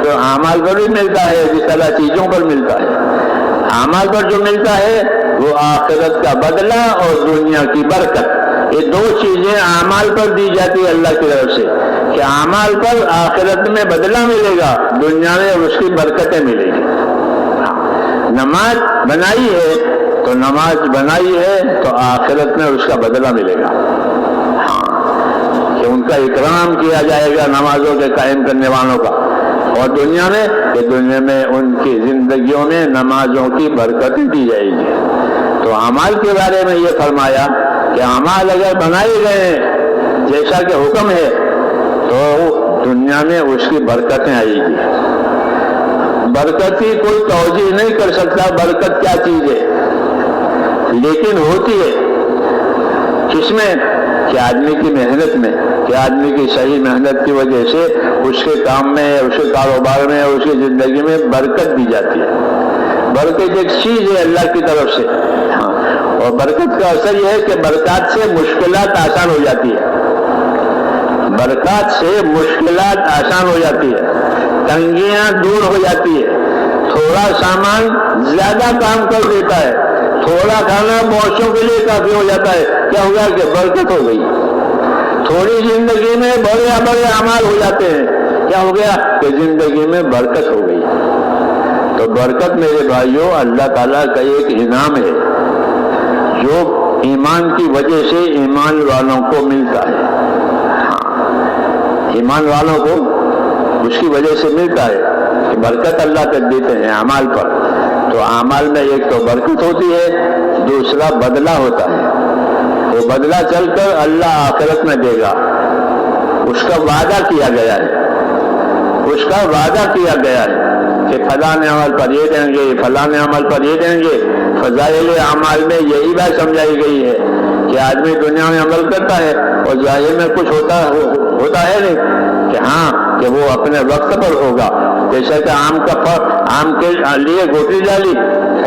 تو اعمال پر بھی ملتا ہے جس طرح چیزوں پر ملتا ہے. اعمال پر جو ملتا ہے وہ آخرت کا بدلہ اور دنیا کی برکت. یہ دو چیزیں اعمال پر دی جاتی ہے اللہ کی طرف سے کہ اعمال پر آخرت میں بدلہ ملے گا، دنیا میں اس کی برکتیں ملے گی. نماز بنائی ہے تو نماز بنائی ہے تو آخرت میں اس کا بدلہ ملے گا. کہ ان کا اکرام کیا جائے گا نمازوں کے قائم کرنے والوں کا. اور دنیا میں کہ دنیا میں ان کی زندگیوں میں نمازوں کی برکتیں دی جائے گی۔ تو اعمال کے بارے میں یہ فرمایا کہ اعمال اگر بنائے گئے ہیں جیسا کہ حکم ہے تو دنیا میں اس کی برکتیں آئے گی۔ برکت کی کوئی توجیہ نہیں کر سکتا برکت کیا چیز ہے، لیکن ہوتی ہے کس میں کہ آدمی کی محنت میں، کہ آدمی کی صحیح محنت کی وجہ سے اس کے کام میں، اس کے کاروبار میں، اس کی زندگی میں برکت دی جاتی ہے۔ برکت ایک چیز ہے اللہ کی طرف سے، ہاں، اور برکت کا اثر یہ ہے کہ برکات سے مشکلات آسان ہو جاتی ہے، برکات سے مشکلات آسان ہو جاتی ہے، تنگیاں دور ہو جاتی ہے، تھوڑا سامان زیادہ کام کر دیتا ہے، تھوڑا کھانا بہتوں کے لیے کافی ہو جاتا ہے۔ کیا ہوگا کہ برکت ہو گئی۔ تھوڑی زندگی میں بڑے بڑے اعمال ہو جاتے ہیں، کیا ہو گیا کہ زندگی میں برکت ہو گئی۔ تو برکت میرے بھائیوں اللہ تعالیٰ کا ایک انعام ہے جو ایمان کی وجہ سے ایمان والوں کو ملتا ہے، ایمان والوں کو اس کی وجہ سے ملتا ہے کہ برکت اللہ تک دیتے ہیں اعمال پر۔ تو اعمال میں ایک تو برکت ہوتی ہے، دوسرا بدلہ ہوتا ہے، وہ بدلہ چل کر اللہ آخرت میں دے گا، اس کا وعدہ کیا گیا ہے، اس کا وعدہ کیا گیا ہے کہ فلاں عمل پر یہ دیں گے، فلاں عمل پر یہ دیں گے۔ فضائل اعمال میں یہی بات سمجھائی گئی ہے کہ آدمی دنیا میں عمل کرتا ہے اور ظاہر میں کچھ ہوتا ہے نہیں، کہ ہاں کہ وہ اپنے وقت پر ہوگا۔ جیسے کہ آم کے لیے گوٹی ڈالی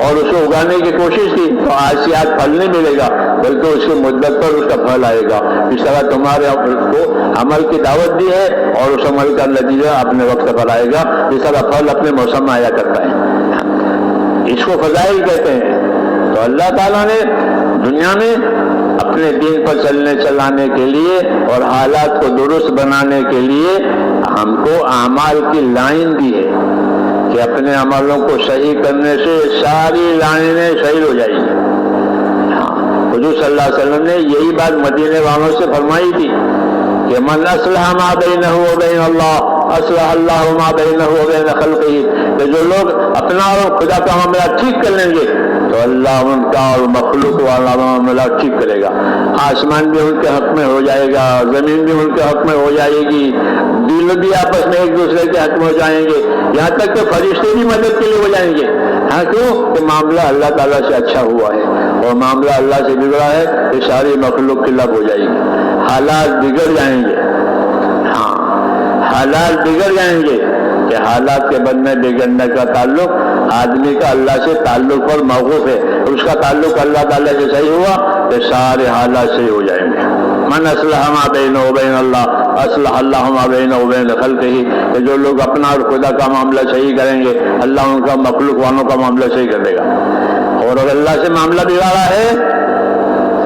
اور اسے اگانے کی کوشش کی تو آج سے آج پھل نہیں ملے گا بلکہ اس کی مدت پر اس کا پھل آئے گا۔ اس طرح تمہارے کو عمل کی دعوت دی ہے اور اس عمل کا نتیجہ اپنے وقت پر آئے گا، اس طرح پھل اپنے موسم میں آیا کرتا ہے، اس کو فضائل کہتے ہیں۔ تو اللہ تعالیٰ نے دنیا میں اپنے دین پر چلانے کے لیے اور حالات کو درست بنانے کے لیے ہم کو اعمال کی لائن دی ہے کہ اپنے عملوں کو صحیح کرنے سے ساری لائنیں صحیح ہو جائیں گی۔ حضور صلی اللہ علیہ وسلم نے یہی بات مدینے والوں سے فرمائی تھی کہ من اصلح ما بینہ و بین اللہ اصلح اللہ ما بینہ و بین خلقہ، کہ جو لوگ اپنا اور خدا کا معاملہ ٹھیک کر لیں گے تو اللہ ان کا اور مخلوق والا معاملہ ٹھیک کرے گا۔ آسمان بھی ان کے حق میں ہو جائے گا، زمین بھی ان کے حق میں ہو جائے گی، دل بھی آپس میں ایک دوسرے کے حق میں ہو جائیں گے، یہاں تک کہ فرشتے بھی مدد کے لیے ہو جائیں گے۔ ہاں کیوں کہ معاملہ اللہ تعالیٰ سے اچھا ہوا ہے، اور معاملہ اللہ سے بگڑا ہے کہ ساری مخلوق خلاف ہو جائے گی، حالات بگڑ جائیں گے۔ ہاں حالات بگڑ جائیں گے کہ حالات کے بننے بگڑنے کا تعلق آدمی کا اللہ سے تعلق پر موقوف ہے، اس کا تعلق اللہ تعالیٰ سے صحیح ہوا کہ سارے حالات صحیح ہو جائیں گے۔ من اصلح ما بینہ و بین اللہ اصلح اللہ ما بینہ و بین خلقہ، کہ جو لوگ اپنا اور خدا کا معاملہ صحیح کریں گے اللہ ان کا مخلوق والوں کا معاملہ صحیح کر دے گا، اور اگر اللہ سے معاملہ بگاڑا ہے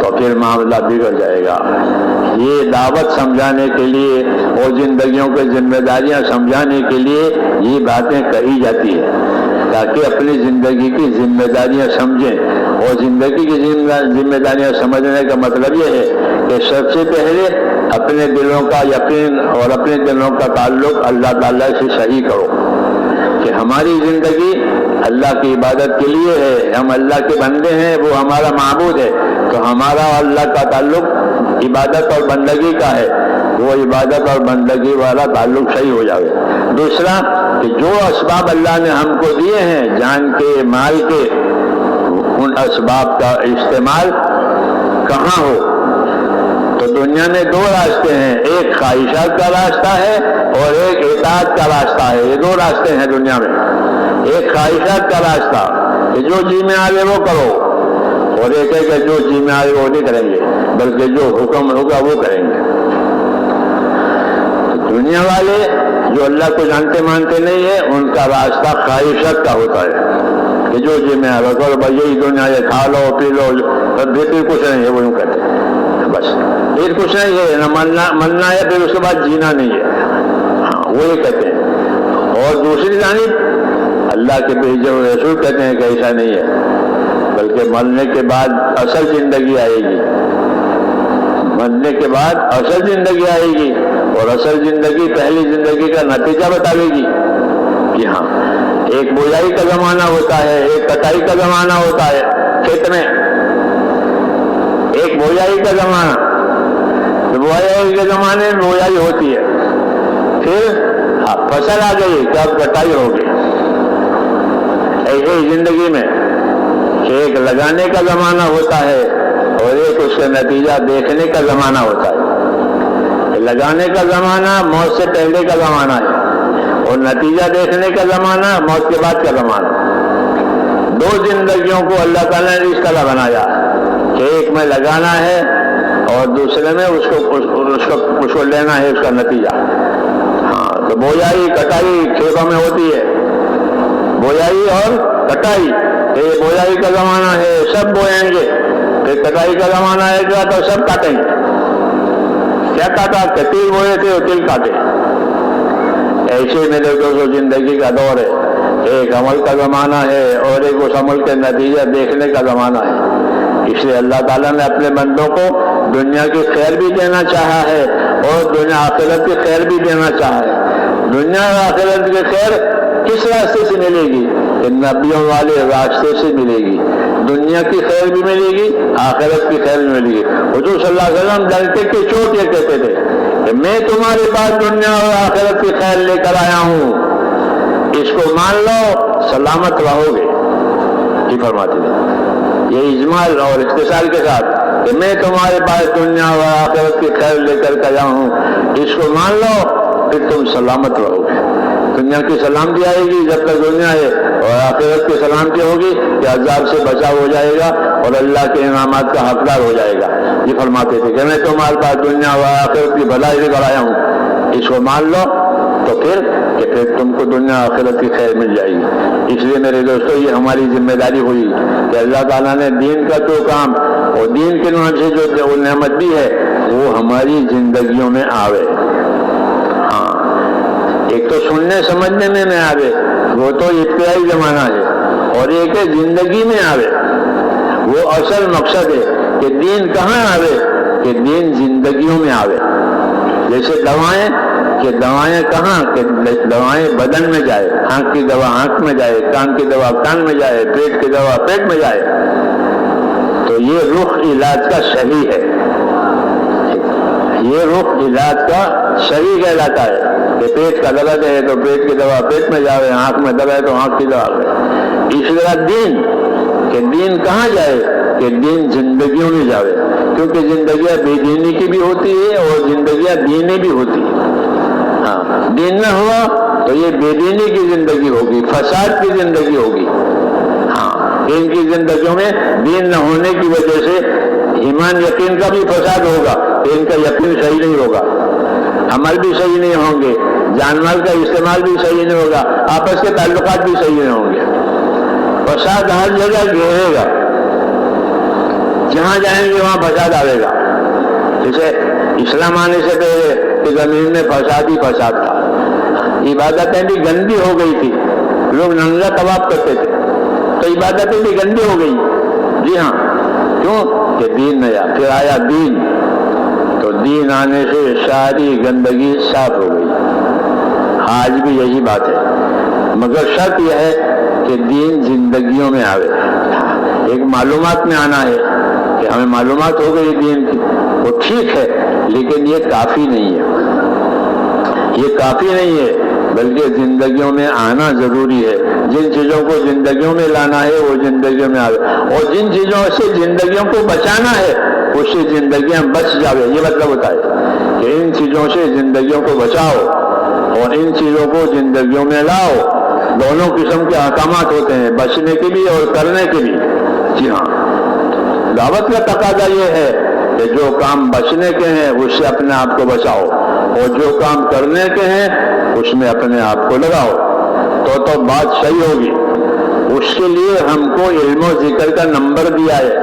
تو پھر معاملہ بگڑ جائے گا۔ یہ دعوت سمجھانے کے لیے اور زندگیوں کے ذمہ داریاں سمجھانے کے لیے یہ باتیں کہی جاتی ہیں تاکہ اپنی زندگی کی ذمہ داریاں سمجھیں۔ اور زندگی کی ذمہ داریاں سمجھنے کا مطلب یہ ہے کہ سب سے پہلے اپنے دلوں کا یقین اور اپنے دلوں کا تعلق اللہ تعالیٰ سے صحیح کرو کہ ہماری زندگی اللہ کی عبادت کے لیے ہے، ہم اللہ کے بندے ہیں، وہ ہمارا معبود ہے، تو ہمارا اللہ کا تعلق عبادت اور بندگی کا ہے، وہ عبادت اور بندگی والا تعلق صحیح ہو جائے۔ دوسرا کہ جو اسباب اللہ نے ہم کو دیے ہیں جان کے مال کے، ان اسباب کا استعمال کہاں ہو؟ تو دنیا میں دو راستے ہیں، ایک خواہشات کا راستہ ہے اور ایک اطاعت کا راستہ ہے۔ یہ دو راستے ہیں دنیا میں، ایک خواہشات کا راستہ کہ جو جی میں آئے وہ کرو، اور ایک ہے کہ جو جی میں آئے وہ نہیں کریں گے بلکہ جو حکم ہوگا وہ کریں گے۔ تو دنیا والے جو اللہ کو جانتے مانتے نہیں ہیں ان کا راستہ خواہشات کا ہوتا ہے کہ جو جی میں آئے کرو، بھائی یہی دنیا ہے، کھا لو پی لو، پھر کچھ نہیں ہے، وہ یوں کہتے ہیں بس، پھر کچھ نہیں ہے، نہ ملنا ہے، پھر اس کے بعد جینا نہیں ہے، ہاں وہ یہ کہتے ہیں۔ اور دوسری جانب اللہ کے بھیجے ہوئے رسول کہتے ہیں کہ ایسا نہیں ہے، بلکہ مرنے کے بعد اصل زندگی آئے گی، مرنے کے بعد اصل زندگی آئے گی، اور اصل زندگی پہلی زندگی کا نتیجہ بتاوے گی۔ یہاں ایک بویائی کا زمانہ ہوتا ہے، ایک کٹائی کا زمانہ ہوتا ہے کھیت میں، ایک بویائی کا زمانہ، بویائی کے زمانے میں بویائی ہوتی ہے، پھر فصل آ گئی کہ اب کٹائی ہو گئی۔ ایسے ہی زندگی میں ایک لگانے کا زمانہ ہوتا ہے اور ایک اس کا نتیجہ دیکھنے کا زمانہ ہوتا ہے۔ لگانے کا زمانہ موت سے پہلے کا زمانہ ہے اور نتیجہ دیکھنے کا زمانہ موت کے بعد کا زمانہ۔ دو زندگیوں کو اللہ تعالیٰ نے اس طرح بنایا کہ ایک میں لگانا ہے اور دوسرے میں اس کو لینا ہے اس کا نتیجہ۔ ہاں، تو بویائی کٹائی کھیتوں میں ہوتی ہے، بویائی اور کٹائی۔ یہ بویائی کا زمانہ ہے، سب بوئیں گے، پھر کٹائی کا زمانہ آئے گا تو سب کاٹیں گے۔ کیا کاٹا کہ تل بوئے تھے اور تل کاٹے۔ ایسے میرے دوستوں زندگی کا دور ہے، ایک عمل کا زمانہ ہے اور ایک اس عمل کے نتیجہ دیکھنے کا زمانہ ہے۔ اس لیے اللہ تعالیٰ نے اپنے بندوں کو دنیا کی خیر بھی دینا چاہا ہے اور دنیا آخرت کی خیر بھی دینا چاہا ہے۔ دنیا اور آخرت کی خیر کس راستے سے ملے گی؟ نبیوں والے راستے سے ملے گی۔ دنیا کی خیر بھی ملے گی، آخرت کی خیر بھی ملے گی۔ حضور صلی اللہ علیہ وسلم ڈنکے کی چوٹ یہ کہتے تھے کہ میں تمہارے پاس دنیا اور آخرت کی خیر لے کر آیا ہوں، اس کو مان لو سلامت رہو گے۔ یہ فرماتے تھے، یہ اجمال اور اختصار کے ساتھ کہ میں تمہارے پاس دنیا اور آخرت کی خیر لے کر آیا ہوں، اس کو مان لو پھر تم سلامت رہو گے۔ دنیا کی سلامتی آئے گی جب تک دنیا ہے، اور آخرت کی سلامتی ہوگی کہ عذاب سے بچاؤ ہو جائے گا اور اللہ کے انعامات کا حقدار ہو جائے گا۔ یہ فرماتے تھے کہ میں تمہارے پاس دنیا و آخرت کی بھلائی لے کر آیا ہوں، اس کو مان لو تو پھر تم کو دنیا آخرت کی خیر مل جائے گی۔ اس لیے میرے دوستو یہ ہماری ذمہ داری ہوئی کہ اللہ تعالیٰ نے دین کا جو کام اور دین کے نام سے جو نعمت دی ہے وہ ہماری زندگیوں میں آوے۔ ایک تو سننے سمجھنے میں آوے، وہ تو ابتدائی زمانہ ہے، اور ایک ہے زندگی میں آوے۔ وہ اصل مقصد ہے کہ دین کہاں آوے؟ کہ دین زندگیوں میں آوے۔ جیسے دوائیں، کہ دوائیں کہاں؟ کہ دوائیں بدن میں جائے، آنکھ کی دوا آنکھ میں جائے، کان کی دوا کان میں جائے، پیٹ کی دوا پیٹ میں جائے۔ تو یہ رخ علاج کا صحیح ہے، یہ رخ علاج کا صحیح کہلاتا ہے کہ پیٹ کا درد ہے تو پیٹ کی دوا پیٹ میں جائے، آنکھ میں درد ہے تو آنکھ کی دوا ہے۔ اس طرح دین، کہ دین کہاں جائے؟ کہ دین زندگیوں میں جائے، کیونکہ زندگیاں بے دینی کی بھی ہوتی ہے اور زندگیاں دینی بھی ہوتی ہے۔ ہاں، دین نہ ہوا تو یہ بے دینی کی زندگی ہوگی، فساد کی زندگی ہوگی۔ ہاں، ان کی زندگیوں میں دین نہ ہونے کی وجہ سے ایمان یقین کا بھی فساد ہوگا، ان کا یقین صحیح نہیں ہوگا، عمل بھی صحیح نہیں ہوں گے، جان مال کا استعمال بھی صحیح نہیں ہوگا، آپس کے تعلقات بھی صحیح نہیں ہوں گے۔ فساد ہر جگہ گھیرے گا، جہاں جائیں گے وہاں فساد آئے گا۔ جیسے اسلام آنے سے پہلے کہ زمین میں فساد ہی فساد تھا، عبادتیں بھی گندی ہو گئی تھی، لوگ ننگا طواف کرتے تھے تو عبادتیں بھی گندی ہو گئی۔ جی ہاں، کیوں؟ کہ دین نیا، پھر آیا دین، تو دین آنے سے ساری گندگی صاف ہو گئی۔ آج بھی یہی بات ہے، مگر شرط یہ ہے کہ دین زندگیوں میں آوے۔ ایک معلومات میں آنا ہے کہ ہمیں معلومات ہو گئی دین کی، وہ ٹھیک ہے، لیکن یہ کافی نہیں ہے، یہ کافی نہیں ہے، بلکہ زندگیوں میں آنا ضروری ہے۔ جن چیزوں کو زندگیوں میں لانا ہے وہ زندگیوں میں آوے، اور جن چیزوں سے زندگیوں کو بچانا ہے اس سے زندگیاں بچ جاوے۔ یہ مطلب ہوتا ہے کہ ان چیزوں سے زندگیوں کو بچاؤ اور ان چیزوں کو زندگیوں میں لاؤ۔ دونوں قسم کے احکامات ہوتے ہیں، بچنے کے بھی اور کرنے کے بھی۔ جی ہاں، دعوت کا تقاضا یہ ہے کہ جو کام بچنے کے ہیں اس سے اپنے آپ کو بچاؤ، اور جو کام کرنے کے ہیں اس میں اپنے آپ کو لگاؤ، تو بات صحیح ہوگی۔ اس کے لیے ہم کو علم و ذکر کا نمبر دیا ہے،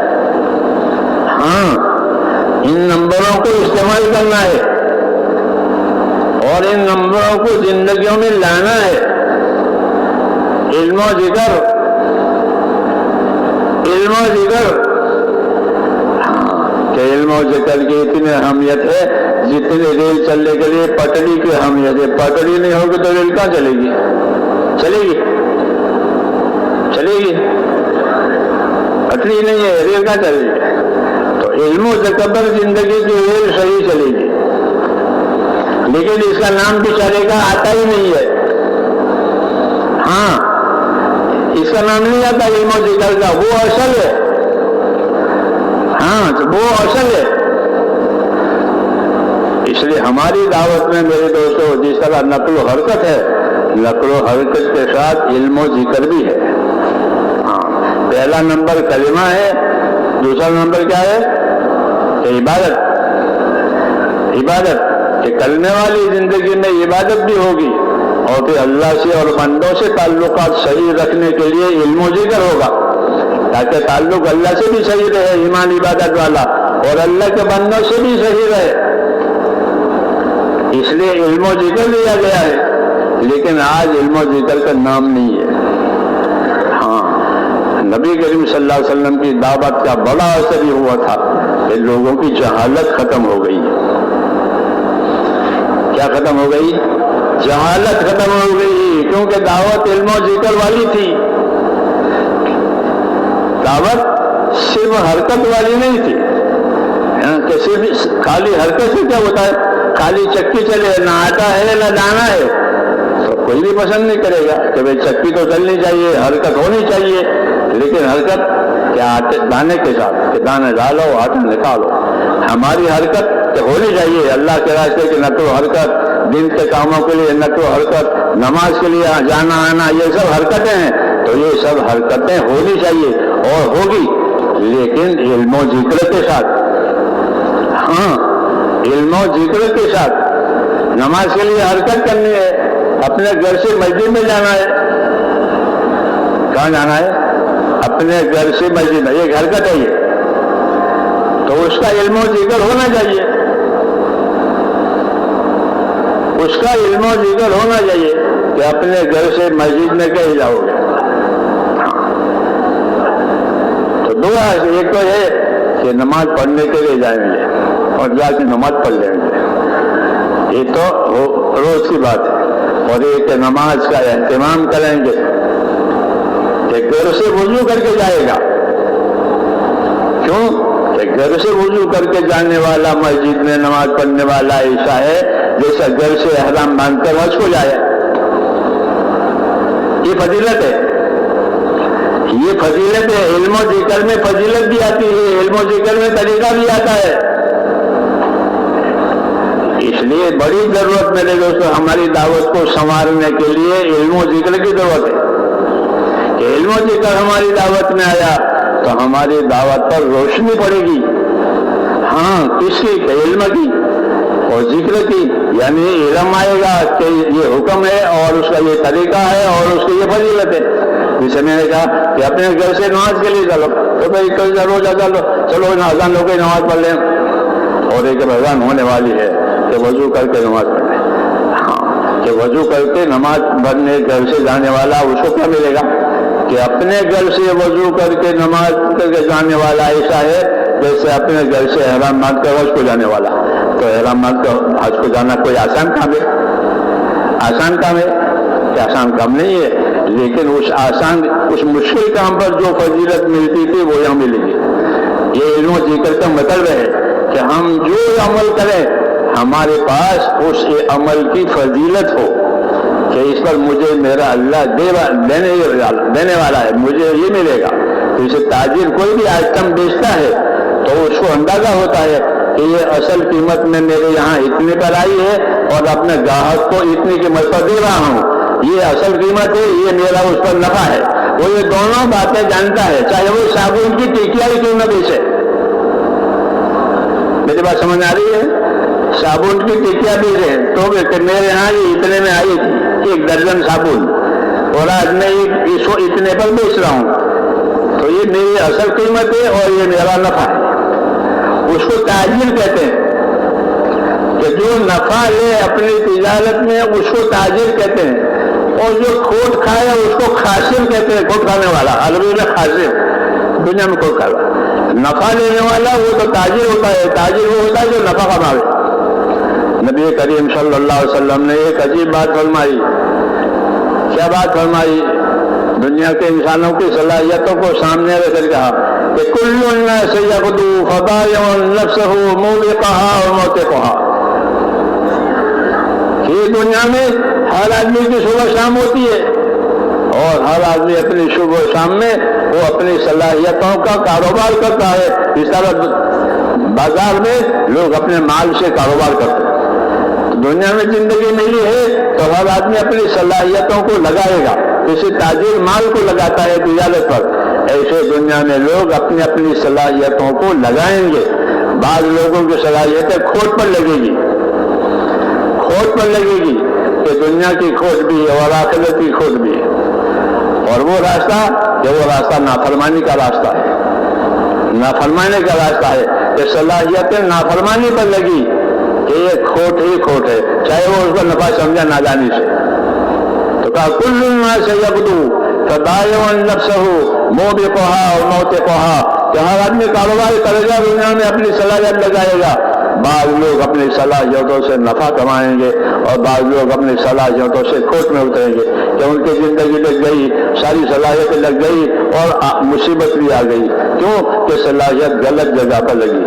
ہاں، ان نمبروں کو استعمال کرنا ہے اور ان نمبروں کو زندگیوں میں لانا ہے۔ علم و ذکر، علم و ذکر، کہ علم و ذکر کی اتنی اہمیت ہے جتنے ریل چلنے کے لیے پٹڑی کی اہمیت ہے۔ پٹڑی نہیں ہوگی تو ریل کہاں چلے گی؟ چلے گی اٹلی نہیں ہے، ریل کہاں چلے گی؟ تو علم و تکبر زندگی کی ریل صحیح چلے گی، لیکن اس کا نام بھی چلے گا آتا ہی نہیں ہے. ہاں اس کا نام نہیں آتا علم و ذکر کا، وہ اصل ہے. ہاں وہ اصل ہے. اس لیے ہماری دعوت میں میرے دوستوں جس طرح نقل و حرکت ہے، نقل و حرکت کے ساتھ علم و ذکر بھی ہے. ہاں پہلا نمبر کلمہ ہے، دوسرا نمبر کیا ہے؟ عبادت کہ کرنے والی زندگی میں عبادت بھی ہوگی، اور پھر اللہ سے اور بندوں سے تعلقات صحیح رکھنے کے لیے علم و ذکر ہوگا، تاکہ تعلق اللہ سے بھی صحیح رہے، ایمان عبادت والا، اور اللہ کے بندوں سے بھی صحیح رہے. اس لیے علم و ذکر دیا گیا ہے، لیکن آج علم و ذکر کا نام نہیں ہے. ہاں نبی کریم صلی اللہ علیہ وسلم کی دعوت کا بڑا اثر یہ ہوا تھا کہ لوگوں کی جہالت ختم ہو گئی. کیا ختم ہو گئی؟ جہالت ختم ہو گئی، کیونکہ دعوت علم و ذکر والی تھی. دعوت صرف حرکت والی نہیں تھی کہ صرف خالی حرکت سے کیا ہوتا ہے؟ خالی چکی چلے، نہ آتا ہے نہ جانا ہے، تو کوئی بھی پسند نہیں کرے گا کہ بھائی چکی تو چلنی چاہیے، حرکت ہونی چاہیے. لیکن حرکت کیا دانے کے ساتھ کہ دانے ڈالو آٹا نکالو. ہماری حرکت ہونی چاہیے اللہ کے راستے کی نقل و حرکت، دین کے کاموں کے لیے نقل و حرکت، نماز کے لیے جانا آنا، یہ سب حرکتیں ہیں. تو یہ سب حرکتیں ہونی چاہیے اور ہوگی، لیکن علم و ذکر کے ساتھ. ہاں علم و ذکر کے ساتھ. نماز کے لیے حرکت کرنی ہے، اپنے گھر سے مسجد میں جانا ہے. کہاں جانا ہے؟ اپنے گھر سے مسجد میں، یہ حرکت ہے. یہ تو اس کا علم و ذکر ہونا چاہیے، اس کا علم و ذکر ہونا چاہیے کہ اپنے گھر سے مسجد میں کہیں جاؤ گے. تو دو ایک تو ہے کہ نماز پڑھنے کے لیے جائیں گے اور جا کے نماز پڑھ لیں گے، یہ تو روز کی بات ہے. اور ایک نماز کا اہتمام کریں گے کہ گھر سے وضو کر کے جائے گا. کیوں کہ گھر سے وضو کر کے جانے والا مسجد میں نماز پڑھنے والا ایسا ہے جیسا گھر سے احرام باندھ کر حج کو جائے. یہ فضیلت ہے، یہ فضیلت ہے. علم و ذکر میں فضیلت بھی آتی ہے، علم و ذکر میں طریقہ بھی آتا ہے. اس لیے بڑی ضرورت میرے دوستوں ہماری دعوت کو سنوارنے کے لیے علم و ذکر کی ضرورت ہے. کہ علم و ذکر ہماری دعوت میں آیا تو ہماری دعوت پر روشنی پڑے گی. ہاں کس کی؟ علم کی اور ذکر کی. یعنی علم آئے گا کہ یہ حکم ہے اور اس کا یہ طریقہ ہے اور اس کی یہ فضیلت ہے. جسے میں نے کہا کہ اپنے گھر سے نماز کے لیے چلو، تو بھائی کل روزہ چلو، چلو اذان ہو کے نماز پڑھ لیں. اور ایک اذان ہونے والی ہے کہ وضو کر کے نماز پڑھ لیں. ہاں کہ وضو کر کے نماز پڑھنے گھر سے جانے والا اس کو کیا ملے گا؟ کہ اپنے گھر سے وضو کر کے نماز کر کے جانے والا ایسا ہے جیسے اپنے گھر سے احرام باندھ کر حج کو جانے والا. تو احرام باندھ کر حج کو جانا کوئی آسان کام ہے؟ آسان کام ہے کہ آسان کام نہیں ہے، لیکن اس مشکل کام پر جو فضیلت ملتی تھی وہ یہاں ملے گی. یہ علم و ذکر کا مطلب ہے کہ ہم جو عمل کریں ہمارے پاس اس عمل کی فضیلت ہو کہ اس پر مجھے میرا اللہ دینے والا ہے، مجھے یہ ملے گا. جیسے تاجر کوئی بھی آئٹم بیچتا ہے تو اس کو اندازہ ہوتا ہے کہ یہ اصل قیمت میں میرے یہاں اتنے پر آئی ہے اور اپنے گاہک کو اتنی قیمت پر دے رہا ہوں، یہ اصل قیمت ہے، یہ میرا اس پر نفع ہے. وہ یہ دونوں باتیں جانتا ہے، چاہے وہ صابن کی ٹکیا ہی کیوں نہ بیچے. میری بات سمجھ آ رہی ہے؟ صابن کی ٹکیا بیچے تو میرے یہاں یہ اتنے میں آئی تھی 1 درجن صابن اور آج میں اس کو اتنے پر بیچ رہا ہوں، تو یہ میری اصل قیمت ہے اور یہ میرا نفع ہے. اس کو تاجر کہتے ہیں کہ جو نفع لے اپنی تجارت میں اس کو تاجر کہتے ہیں، اور جو کھوٹ کھائے اس کو خاسر کہتے ہیں. کھوٹ کھانے والا عربی میں خاسر، دنیا میں کھوٹ کھانا. نفع لینے والا وہ تو تاجر ہوتا ہے. تاجر وہ ہوتا ہے جو نفع کماوے. نبی کریم صلی اللہ علیہ وسلم نے ایک عجیب بات فرمائی کیا بات فرمائی؟ دنیا کے انسانوں کی صلاحیتوں کو سامنے رکھ کر کہا کہ کل الناس یغدو فبائع نفسہ موبقہا و موتقہا، یہ دنیا میں ہر آدمی کی صبح شام ہوتی ہے، اور ہر آدمی اپنی صبح و شام میں وہ اپنی صلاحیتوں کا کاروبار کرتا ہے۔ اس طرح بازار میں لوگ اپنے مال سے کاروبار کرتے ہیں۔ دنیا میں زندگی ملی ہے تو ہر آدمی اپنی صلاحیتوں کو لگائے گا، کسی تاجر مال کو لگاتا ہے تجارت پر، ایسے دنیا میں لوگ اپنی اپنی صلاحیتوں کو لگائیں گے۔ بعض لوگوں کی صلاحیتیں کھوٹ پر لگے گی، کھوٹ پر لگے گی کہ دنیا کی کھوٹ بھی ہے اور آخرت کی کھوٹ بھی ہے، اور وہ راستہ نافرمانی کا راستہ ہے، نافرمانی کا راستہ ہے کہ صلاحیتیں نافرمانی پر لگی کہ یہ کھوٹ ہی کھوٹ ہے، چاہے وہ اس کو نفع سمجھا نادانی سے۔ تو کہا کل الناس یغدو فبائع نفسہ موبقہا و موتقہا، کہ ہر آدمی کاروبار کرے گا، دنیا میں اپنی صلاحیت لگائے گا۔ بعض لوگ اپنی صلاحیتوں سے نفع کمائیں گے اور بعض لوگ اپنی صلاحیتوں سے کھوٹ میں اتریں گے کہ ان کی زندگی لگ گئی، ساری صلاحیتیں لگ گئی اور مصیبت بھی آ گئی۔ کیوں کہ صلاحیت غلط جگہ پر لگی،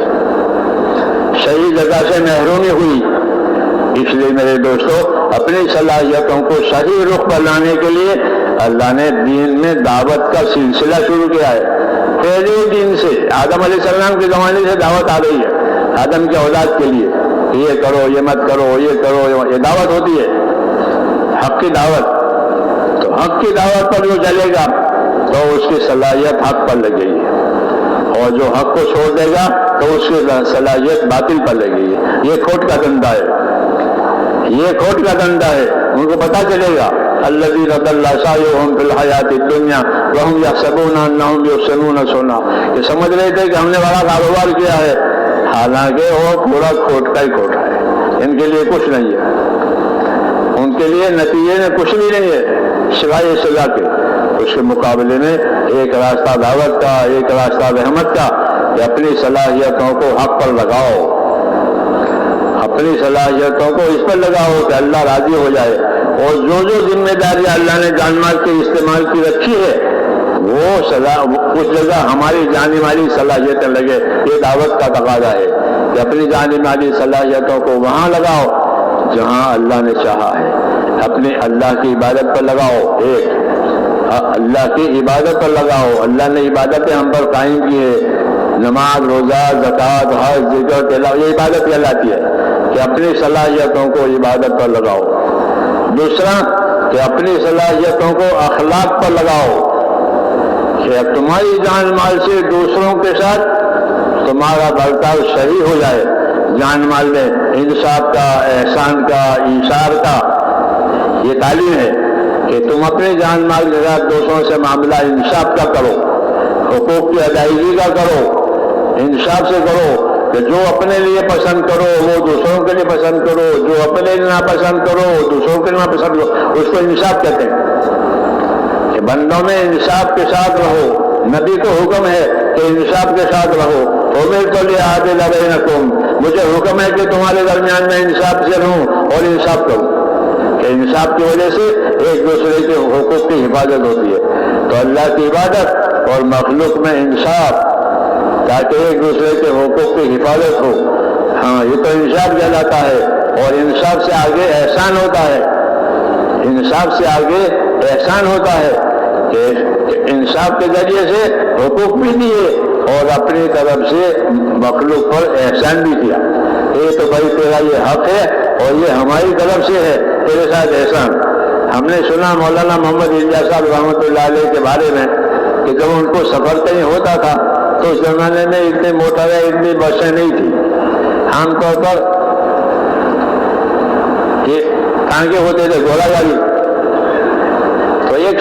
صحیح جگہ سے محرومی ہوئی۔ اس لیے میرے دوستو، اپنی صلاحیتوں کو صحیح رخ پر لانے کے لیے اللہ نے دین میں دعوت کا سلسلہ شروع کیا ہے۔ پہلے دن سے آدم علیہ السلام کے زمانے سے دعوت آ رہی ہے آدم کے اولاد کے لیے، یہ کرو، یہ مت کرو، یہ کرو، یہ دعوت ہوتی ہے، حق کی دعوت۔ تو حق کی دعوت پر جو چلے گا تو اس کی صلاحیت حق پر لگ گئی ہے، اور جو حق کو چھوڑ دے گا تو اس کی صلاحیت باطل پر لگ گئی ہے۔ یہ کھوٹ کا دھندا ہے، یہ کھوٹ کا دھندا ہے۔ ان کو پتہ چلے گا الذین ضل سعیہم فی الحیاۃ الدنیا وہم یحسبون انہم یحسنون صنعا، کہ سمجھ رہے تھے کہ ہم نے بڑا کاروبار کیا ہے، حالانکہ وہ پورا کھوٹ کا ہی کھوٹ ہے، ان کے لیے کچھ نہیں ہے، ان کے لیے نتیجے میں کچھ بھی نہیں ہے سوائے سزا کے۔ اس کے مقابلے میں ایک راستہ دعوت کا، ایک راستہ رحمت کا، کہ اپنی صلاحیتوں کو حق پر لگاؤ، اپنی صلاحیتوں کو اس پر لگاؤ کہ اللہ راضی ہو جائے، اور جو ذمہ داری اللہ نے جان مال کے استعمال کی رکھی ہے وہ اس جگہ ہماری جانی مالی صلاحیتیں لگے۔ یہ دعوت کا تقاضا ہے کہ اپنی جانی مالی صلاحیتوں کو وہاں لگاؤ جہاں اللہ نے چاہا ہے، اپنی اللہ کی عبادت پر لگاؤ، ایک اللہ کی عبادت پر لگاؤ۔ اللہ نے عبادتیں ہم پر قائم کی ہے، نماز، روزہ، زکوٰۃ، حج، ذکر، تلاوت، یہ عبادت کہلاتی ہے کہ اپنی صلاحیتوں کو عبادت پر لگاؤ۔ دوسرا کہ اپنی صلاحیتوں کو اخلاق پر لگاؤ، کہ تمہاری جان مال سے دوسروں کے ساتھ تمہارا برتاؤ صحیح ہو جائے، جان مال میں انصاف کا، احسان کا، ایثار کا۔ یہ تعلیم ہے کہ تم اپنے جان مال کے ساتھ دوسروں سے معاملہ انصاف کا کرو، حقوق کی ادائیگی کا کرو، انصاف سے کرو، کہ جو اپنے لیے پسند کرو وہ دوسروں کے لیے پسند کرو، جو اپنے لیے ناپسند کرو وہ دوسروں کے لیے ناپسند کرو۔ اس کو انصاف کہتے ہیں کہ بندوں میں انصاف کے ساتھ رہو۔ نبی کو حکم ہے کہ انصاف کے ساتھ رہو، امرت لأعدل بینکم، مجھے حکم ہے کہ تمہارے درمیان میں انصاف سے رہوں اور انصاف کروں، کہ انصاف کی وجہ سے ایک دوسرے کے حقوق کی حفاظت ہوتی ہے۔ تو اللہ کی عبادت اور مخلوق میں انصاف، تاکہ ایک دوسرے کے حقوق کی حفاظت ہو۔ ہاں، یہ تو انصاف کہلاتا ہے، اور انصاف سے آگے احسان ہوتا ہے، انصاف سے آگے احسان ہوتا ہے کہ انصاف کے ذریعے سے حقوق بھی دیے اور اپنی طرف سے مخلوق پر احسان بھی کیا۔ یہ تو بھائی تیرا یہ حق ہے اور یہ ہماری طرف سے ہے، تیرے ساتھ احسان۔ ہم نے سنا مولانا محمد الیاس صاحب رحمۃ اللہ علیہ کے بارے میں کہ جب ان کو سفر کہیں ہوتا تھا تو اس زمانے میں اتنی موٹریں، اتنی بسیں نہیں تھی، عام طور پر یہ ٹانگے ہوتے تھے، گھوڑا گاڑی۔ تو ایک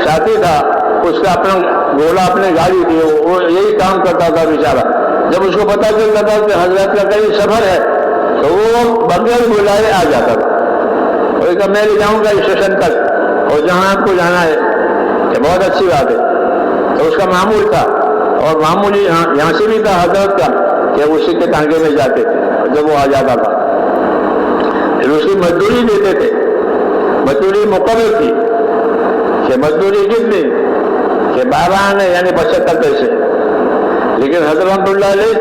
ساتھی تھا، اس کا اپنا گھوڑا، اپنی گاڑی تھی، وہ یہی کام کرتا تھا بیچارہ۔ جب اس کو پتا چلتا تھا کہ حضرت کا کہیں سفر ہے تو وہ بغیر بلائے آ جاتا تھا، وہ کہا میں لے جاؤں گا اسٹیشن تک، اور جہاں آپ کو جانا ہے، کہ بہت اچھی بات ہے۔ تو اس کا معمول تھا، اور معمول یہاں سے بھی تھا حضرت کا، کہ اسی کے ٹانگے میں جاتے تھے جب وہ آ جاتا تھا، پھر اس کی مزدوری دیتے تھے، مزدوری مقرر تھی، کہ مزدوری کتنی کہ 12 آنے یعنی 75 پیسے، لیکن حضرت رحمۃ اللہ علیہ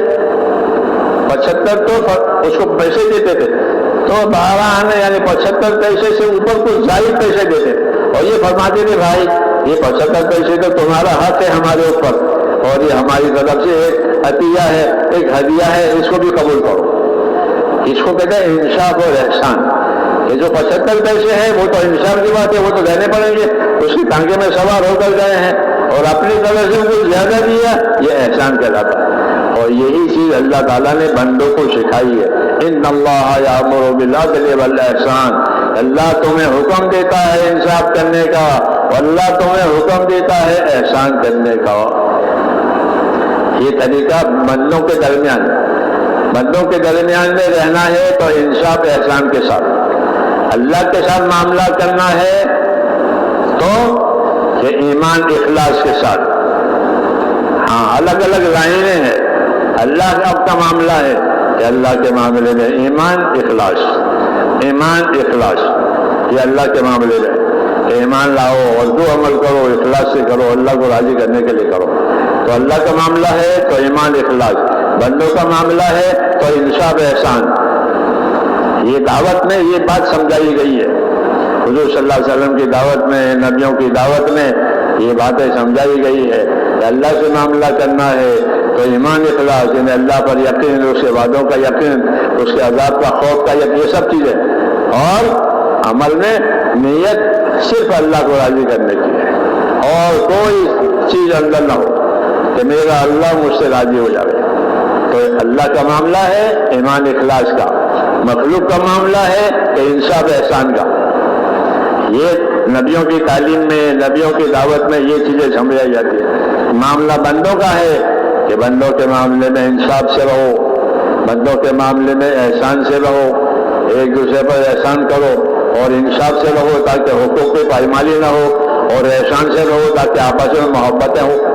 75 تو اس کو پیسے دیتے تھے، تو 12 آنے یعنی 75 پیسے سے اوپر کچھ زائد پیسے دیتے، اور یہ فرماتے تھے بھائی یہ 75 پیسے تو تمہارا حق ہے ہمارے اوپر، اور یہ ہماری طرف سے ایک عطیہ ہے، ایک ہدیہ ہے، اس کو بھی قبول کرو۔ اس کو کہتے ہیں انصاف اور احسان۔ یہ جو 75 پیسے ہیں وہ تو انصاف کی بات ہے، وہ تو دینے پڑیں گے، اس کی ٹانگے میں سوار ہو کر گئے ہیں اور اپنی طرف سے کچھ زیادہ دیا، یہ احسان کہلاتا ہے۔ اور یہی چیز اللہ تعالیٰ نے بندوں کو سکھائی ہے، ان اللہ یامر بالعدل والاحسان، اللہ تمہیں حکم دیتا ہے انصاف کرنے کا، اللہ تمہیں حکم دیتا ہے احسان کرنے کا۔ یہ طریقہ بندوں کے درمیان میں رہنا ہے تو انصاف احسان کے ساتھ، اللہ کے ساتھ معاملہ کرنا ہے تو یہ ایمان اخلاص کے ساتھ۔ ہاں الگ الگ لائنیں ہیں، اللہ کا معاملہ ہے کہ اللہ کے معاملے میں ایمان اخلاص، یہ اللہ کے معاملے میں کہ ایمان لاؤ اور جو عمل کرو اخلاص سے کرو، اللہ کو راضی کرنے کے لیے کرو۔ تو اللہ کا معاملہ ہے تو ایمان اخلاص، بندوں کا معاملہ ہے تو انصاف احسان۔ یہ دعوت میں یہ بات سمجھائی گئی ہے، حضور صلی اللہ علیہ وسلم کی دعوت میں، نبیوں کی دعوت میں یہ باتیں سمجھائی گئی ہے کہ اللہ سے معاملہ کرنا ہے تو ایمان اخلاص، یعنی اللہ پر یقین، اس کے وعدوں کا یقین، اس کے عذاب کا خوف کا یقین، یہ سب چیزیں، اور عمل میں نیت صرف اللہ کو راضی کرنے کی ہے، اور کوئی چیز اندر نہ ہو کہ میرا اللہ مجھ سے راضی ہو جائے۔ تو اللہ کا معاملہ ہے ایمان اخلاص کا، مخلوق کا معاملہ ہے کہ انصاف احسان کا۔ یہ نبیوں کی تعلیم میں، نبیوں کی دعوت میں یہ چیزیں سمجھائی جاتی ہیں۔ معاملہ بندوں کا ہے کہ بندوں کے معاملے میں انصاف سے رہو، بندوں کے معاملے میں احسان سے رہو، ایک دوسرے پر احسان کرو اور انصاف سے رہو تاکہ حقوق کی پائمالی نہ ہو، اور احسان سے رہو تاکہ آپس میں محبتیں ہوں۔